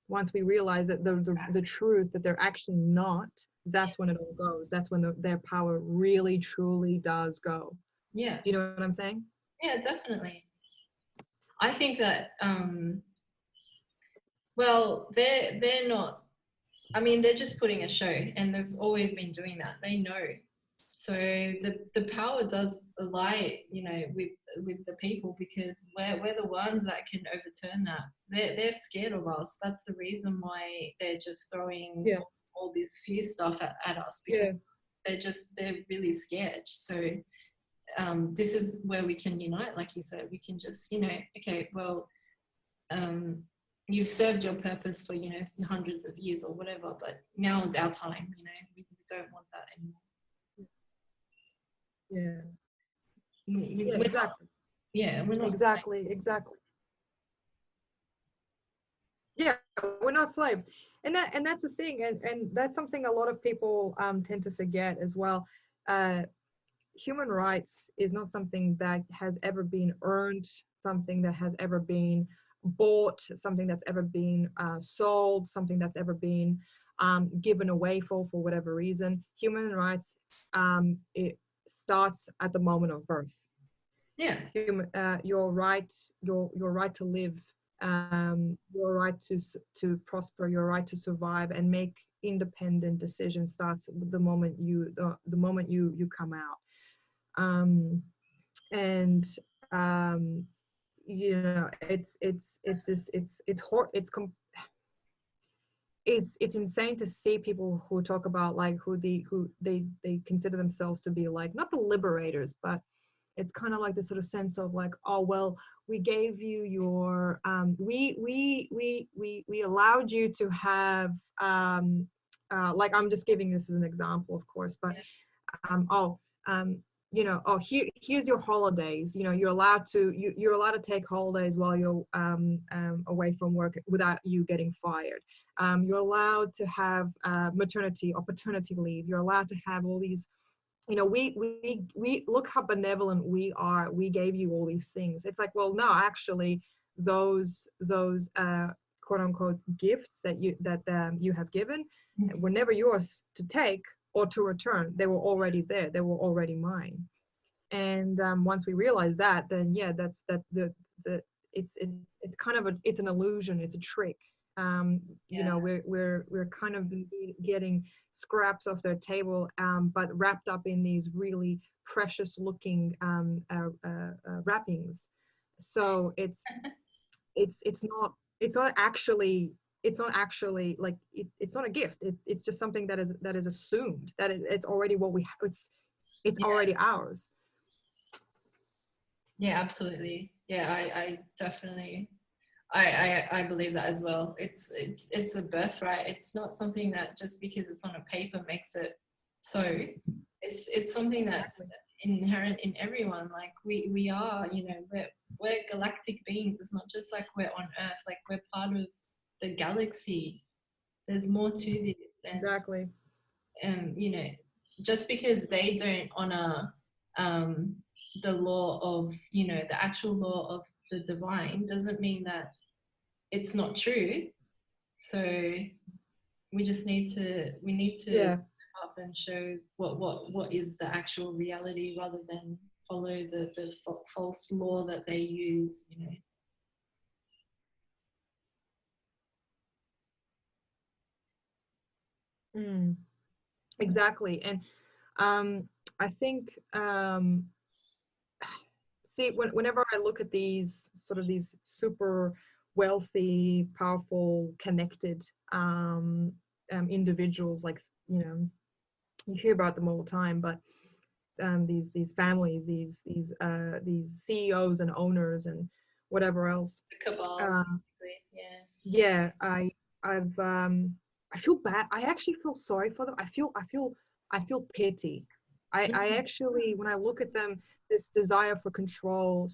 once we realize that the truth that they're actually not, that's when it all goes. That's when their power really truly does go. Do you know what I'm saying? Yeah, definitely. I think that well, they're not, I mean, they're just putting a show, and they've always been doing that. They know. So the power does lie, with the people, because we're the ones that can overturn that. They're scared of us. That's the reason why they're just throwing all this fear stuff at us, because they're really scared. So this is where we can unite, like you said. We can just, okay, well, you've served your purpose for hundreds of years or whatever, but now is our time. We don't want that anymore. Exactly. We're not exactly. Yeah, we're not slaves. And that's the thing, and that's something a lot of people tend to forget as well. Human rights is not something that has ever been earned, something that has ever been bought, something that's ever been sold, something that's ever been given away for whatever reason. Human rights, it starts at the moment of birth. Your right to live, your right to prosper, your right to survive and make independent decisions starts the moment you come out. It's insane to see people who talk about, like, who they consider themselves to be, like, not the liberators, but it's kind of like this sort of sense of, like, oh, well, we gave you your we allowed you to have like, I'm just giving this as an example, of course, but here's your holidays. You're allowed to take holidays while you're away from work without you getting fired. You're allowed to have maternity or paternity leave. You're allowed to have all these, we look how benevolent we are. We gave you all these things. It's like, well, no, actually, those quote unquote gifts that you have given were never yours to take or to return. They were already there. They were already mine. And once we realize that, then yeah, that's the it's kind of it's an illusion. It's a trick. You know, we're kind of getting scraps off their table, but wrapped up in these really precious looking wrappings. So it's not actually like it's not a gift. It's just something that is assumed that it's already what we have. It's already ours. Yeah, absolutely. Yeah, I definitely I believe that as well. It's a birthright. It's not something that just because it's on a paper makes it so. It's something that's inherent in everyone. Like we are, you know, we're galactic beings. It's not just like we're on Earth. Like we're part of the galaxy. There's more to this. And, exactly. you know, just because they don't honor the law of, you know, the actual law of the divine doesn't mean that it's not true. So we just need to up and show what is the actual reality rather than follow the false law that they use, you know. Exactly. And I think see, whenever I look at these super wealthy, powerful, connected individuals, like, you know, you hear about them all the time, but these families, these CEOs and owners and whatever else. The cabal, yeah. I feel bad. I actually feel sorry for them. I feel pity. I actually, when I look at them, this desire for control,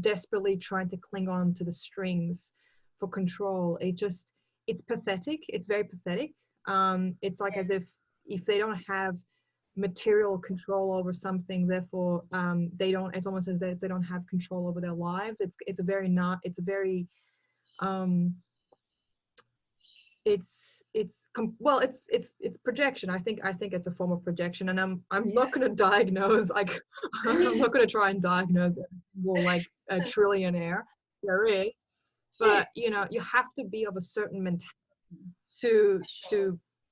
desperately trying to cling on to the strings for control. It's pathetic. It's very pathetic. It's like as if they don't have material control over something, therefore they don't. It's almost as if they don't have control over their lives. It's projection. I think it's a form of projection, and I'm not going to diagnose, like I'm not going to try and diagnose like a trillionaire there is, but you know, you have to be of a certain mentality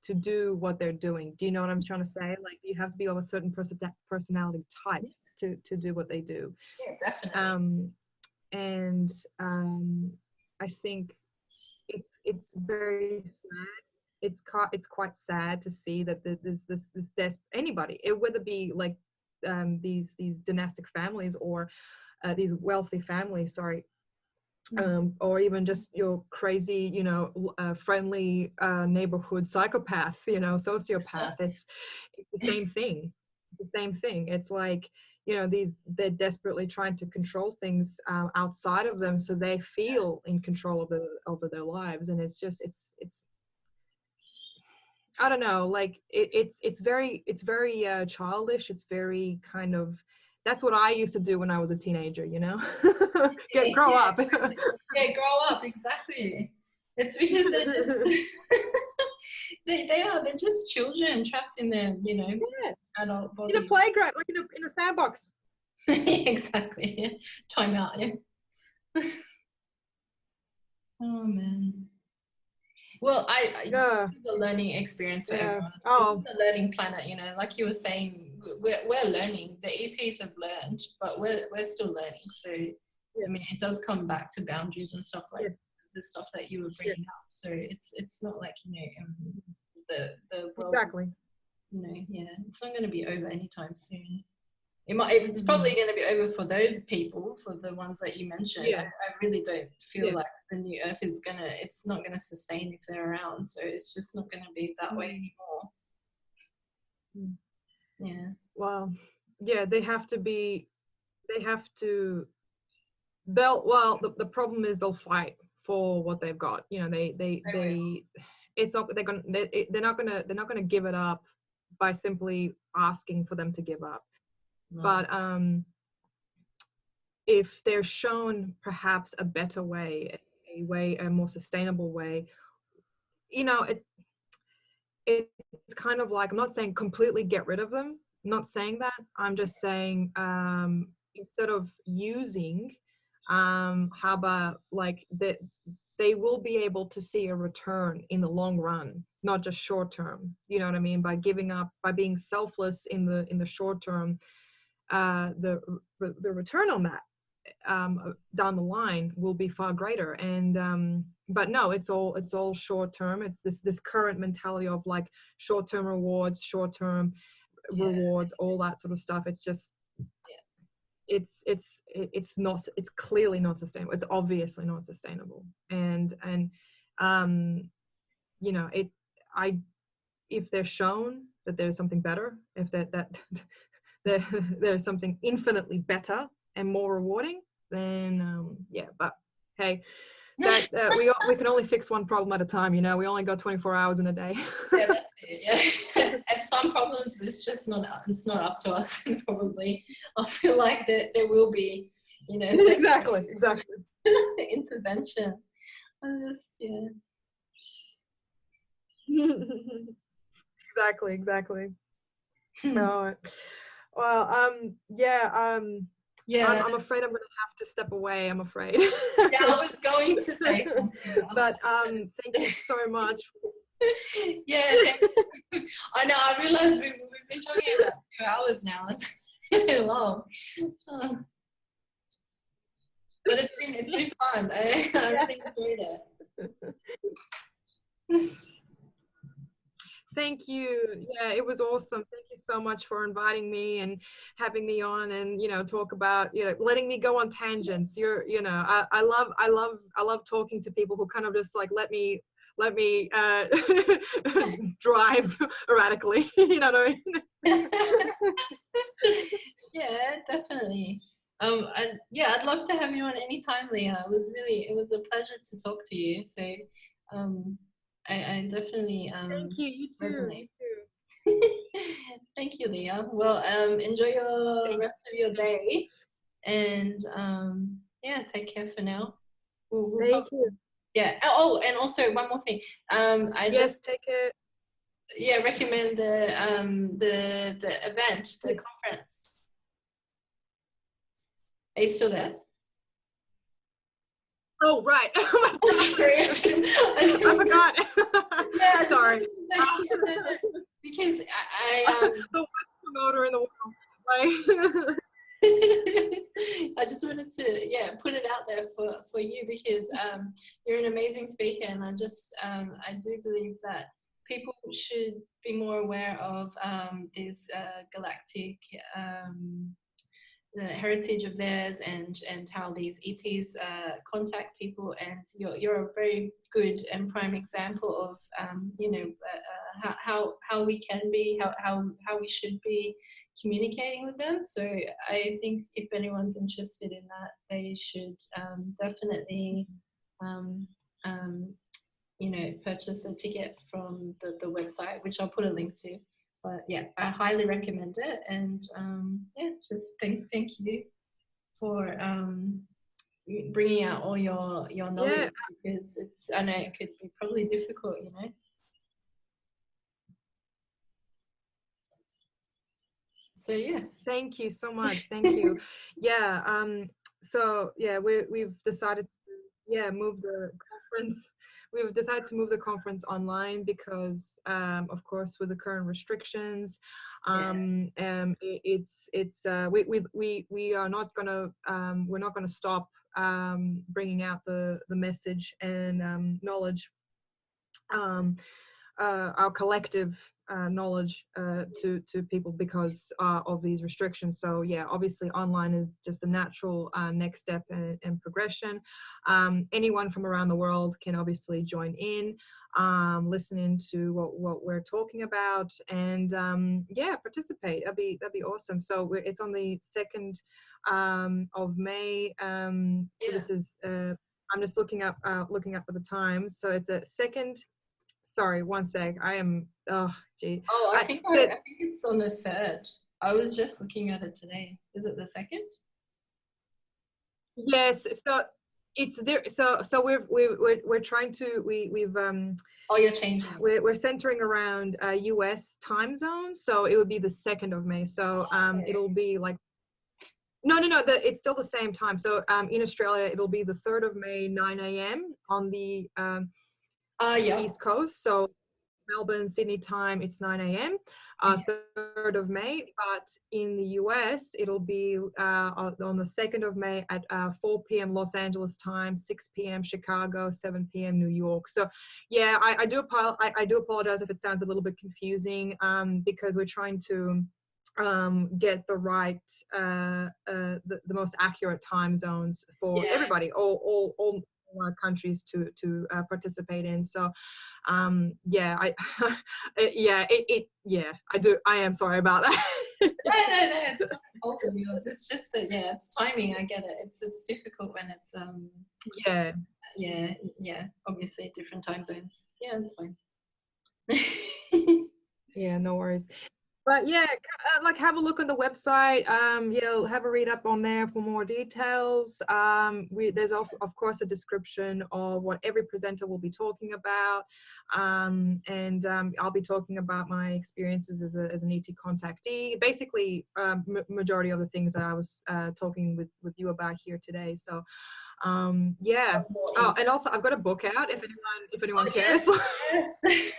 to do what they're doing. Do you know what I'm trying to say? Like, you have to be of a certain personality type to do what they do. Yeah, definitely. And I think it's very sad. It's quite sad to see that there's this anybody, whether it be like these dynastic families or these wealthy families, sorry, or even just your crazy, you know, friendly neighborhood psychopath, you know, sociopath. It's the same thing. It's like, you know, they're desperately trying to control things outside of them, so they feel in control over their lives. And it's I don't know, like it's very childish. It's very kind of, that's what I used to do when I was a teenager, you know. Grow up. Yeah, grow up, exactly. It's because they're just they're just children trapped in their, you know, adult body. In a playground, like in a sandbox. Exactly. Yeah. Time out, yeah. Oh man. Well, this is a learning experience for everyone. This is a learning planet, you know. Like you were saying, we're learning. The ETs have learned, but we're still learning. So, I mean, it does come back to boundaries and stuff like the stuff that you were bringing up. So it's not like, you know, the world. Exactly. You know, yeah, it's not going to be over anytime soon. It's probably going to be over for those people, for the ones that you mentioned. I really don't feel like the new Earth it's not going to sustain if they're around. So it's just not going to be that way anymore. Yeah. Well, yeah, the problem is they'll fight for what they've got. You know, they're not gonna give it up by simply asking for them to give up. No. But if they're shown perhaps a better way, a more sustainable way, you know, it's kind of like, I'm not saying completely get rid of them, I'm not saying that. I'm just saying, instead of using, how about like that they will be able to see a return in the long run, not just short term. You know what I mean? By giving up, by being selfless in the short term, the return on that, down the line will be far greater. And but no, it's all short term. It's this current mentality of like short term rewards, short term rewards, all that sort of stuff. It's just, it's not, it's clearly not sustainable. It's obviously not sustainable. And you know, if they're shown that there's something better, if that there's something infinitely better and more rewarding, then yeah. But hey, that we can only fix one problem at a time. You know, we only got 24 hours in a day. Yeah, that's it. Yeah. And some problems it's not up to us. Probably, I feel like there will be, you know, exactly intervention. I just, yeah. exactly. No, well, yeah, yeah. I'm afraid I'm going to have to step away. I'm afraid. Yeah, I was going to say something. But thank you so much. Yeah, I know. I realized we've been talking about 2 hours now. It's long, but it's been fun. I really enjoyed it. Thank you. Yeah, it was awesome. Thank you so much for inviting me and having me on, and you know, talk about, you know, letting me go on tangents. You know, I love talking to people who kind of just like let me drive erratically. You know what I mean? Yeah, definitely. I'd love to have you on anytime, Lea. It was a pleasure to talk to you. So, I definitely Thank you. You too. resonate. You too. Thank you, Lea. Well, enjoy your rest of your day, and yeah, take care for now. We'll Thank you. Yeah. Oh, and also one more thing. I just take it. Yeah, recommend the event, the conference. Are you still there? Oh, right. Sorry, I forgot. Yeah, sorry. Because I the worst promoter in the world. Like I just wanted to put it out there for you, because you're an amazing speaker, and I do believe that people should be more aware of this galactic the heritage of theirs, and how these ETs contact people. And you're a very good and prime example of how we can be, how we should be communicating with them. So I think if anyone's interested in that, they should definitely purchase a ticket from the website, which I'll put a link to. But yeah, I highly recommend it. And just thank you for bringing out all your knowledge, because I know it could be probably difficult, you know. So yeah. Thank you so much. Thank you. Yeah. So yeah, we've decided to move the conference. We've decided to move the conference online because, of course, with the current restrictions, we are not gonna we're not gonna stop bringing out the message and knowledge, our collective knowledge to people because of these restrictions. So yeah, obviously online is just the natural next step and progression. Anyone from around the world can obviously join in, listen into what we're talking about, and participate. That'd be awesome. So it's on the 2nd of May. So this is I'm just looking up at the times. So it's a 2nd. Sorry, one sec. I am. Oh, gee. Oh, I think it's on the 3rd. I was just looking at it today. Is it the 2nd? Yes, so so we're trying to Oh, you're changing. we're centering around US time zones, so it would be the 2nd of May. So it'll be like no, it's still the same time. So in Australia it'll be the 3rd of May, 9 a.m. on the Yeah. East Coast. So Melbourne, Sydney time, it's 9 a.m. 3rd of May, but in the US, it'll be on the 2nd of May at 4 p.m. Los Angeles time, 6 p.m. Chicago, 7 p.m. New York. So, yeah, I do apologize if it sounds a little bit confusing, because we're trying to get the right, the most accurate time zones for everybody, all countries to participate in. So yeah, I am sorry about that. No, it's not a fault of yours. It's just that, it's timing. I get it. It's difficult when it's obviously different time zones. Yeah, it's fine. Yeah, no worries. But yeah, like have a look on the website. Have a read up on there for more details. There's of course a description of what every presenter will be talking about, and I'll be talking about my experiences as an ET contactee. Basically, majority of the things that I was talking with you about here today. So, yeah. Oh, and also I've got a book out if anyone cares. Yes.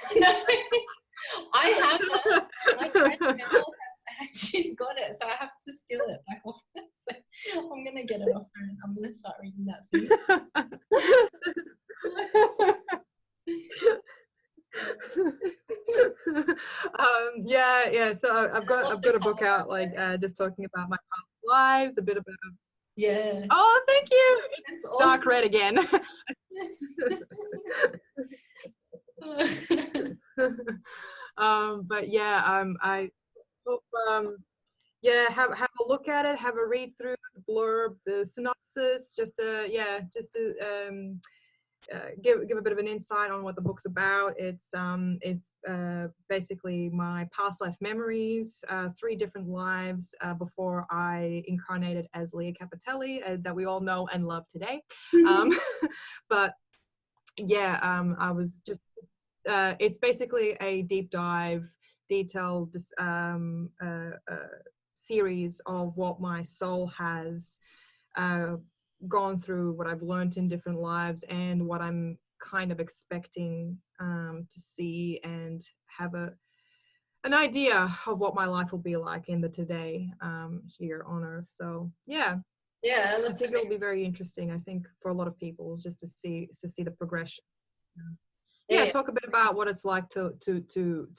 I have that. My friend Mel she's got it, so I have to steal it back off her. So I'm gonna get it off her and I'm gonna start reading that soon. So I've got a book out, like just talking about my past lives, a bit about. Yeah. Oh, thank you. It's awesome. Dark red again. But yeah, I hope have a look at it, have a read through the blurb, the synopsis, just to give a bit of an insight on what the book's about. It's basically my past life memories, 3 different lives before I incarnated as Lea Kapiteli, that we all know and love today. But yeah, I was just it's basically a deep dive, detailed series of what my soul has gone through, what I've learned in different lives, and what I'm kind of expecting to see and have an idea of what my life will be like in the today here on Earth. So yeah, I think it'll be very interesting. I think for a lot of people, just to see the progression. Talk a bit about what it's like to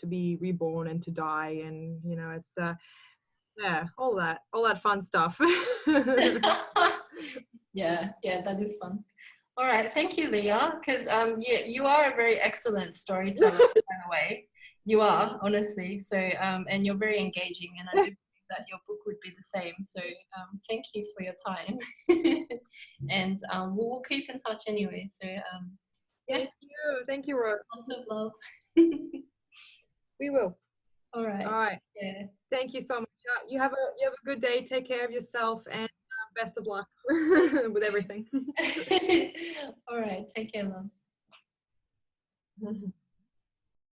be reborn and to die, and it's all that fun stuff. Yeah, that is fun. All right, thank you, Lea, because you are a very excellent storyteller, by the way. You are, honestly. So and you're very engaging, and I do believe that your book would be the same. So thank you for your time. And we'll keep in touch anyway. So Thank you, Rose. Lots of love. We will. All right. Yeah. Thank you so much. You have a good day. Take care of yourself, and best of luck with everything. All right. Take care, love.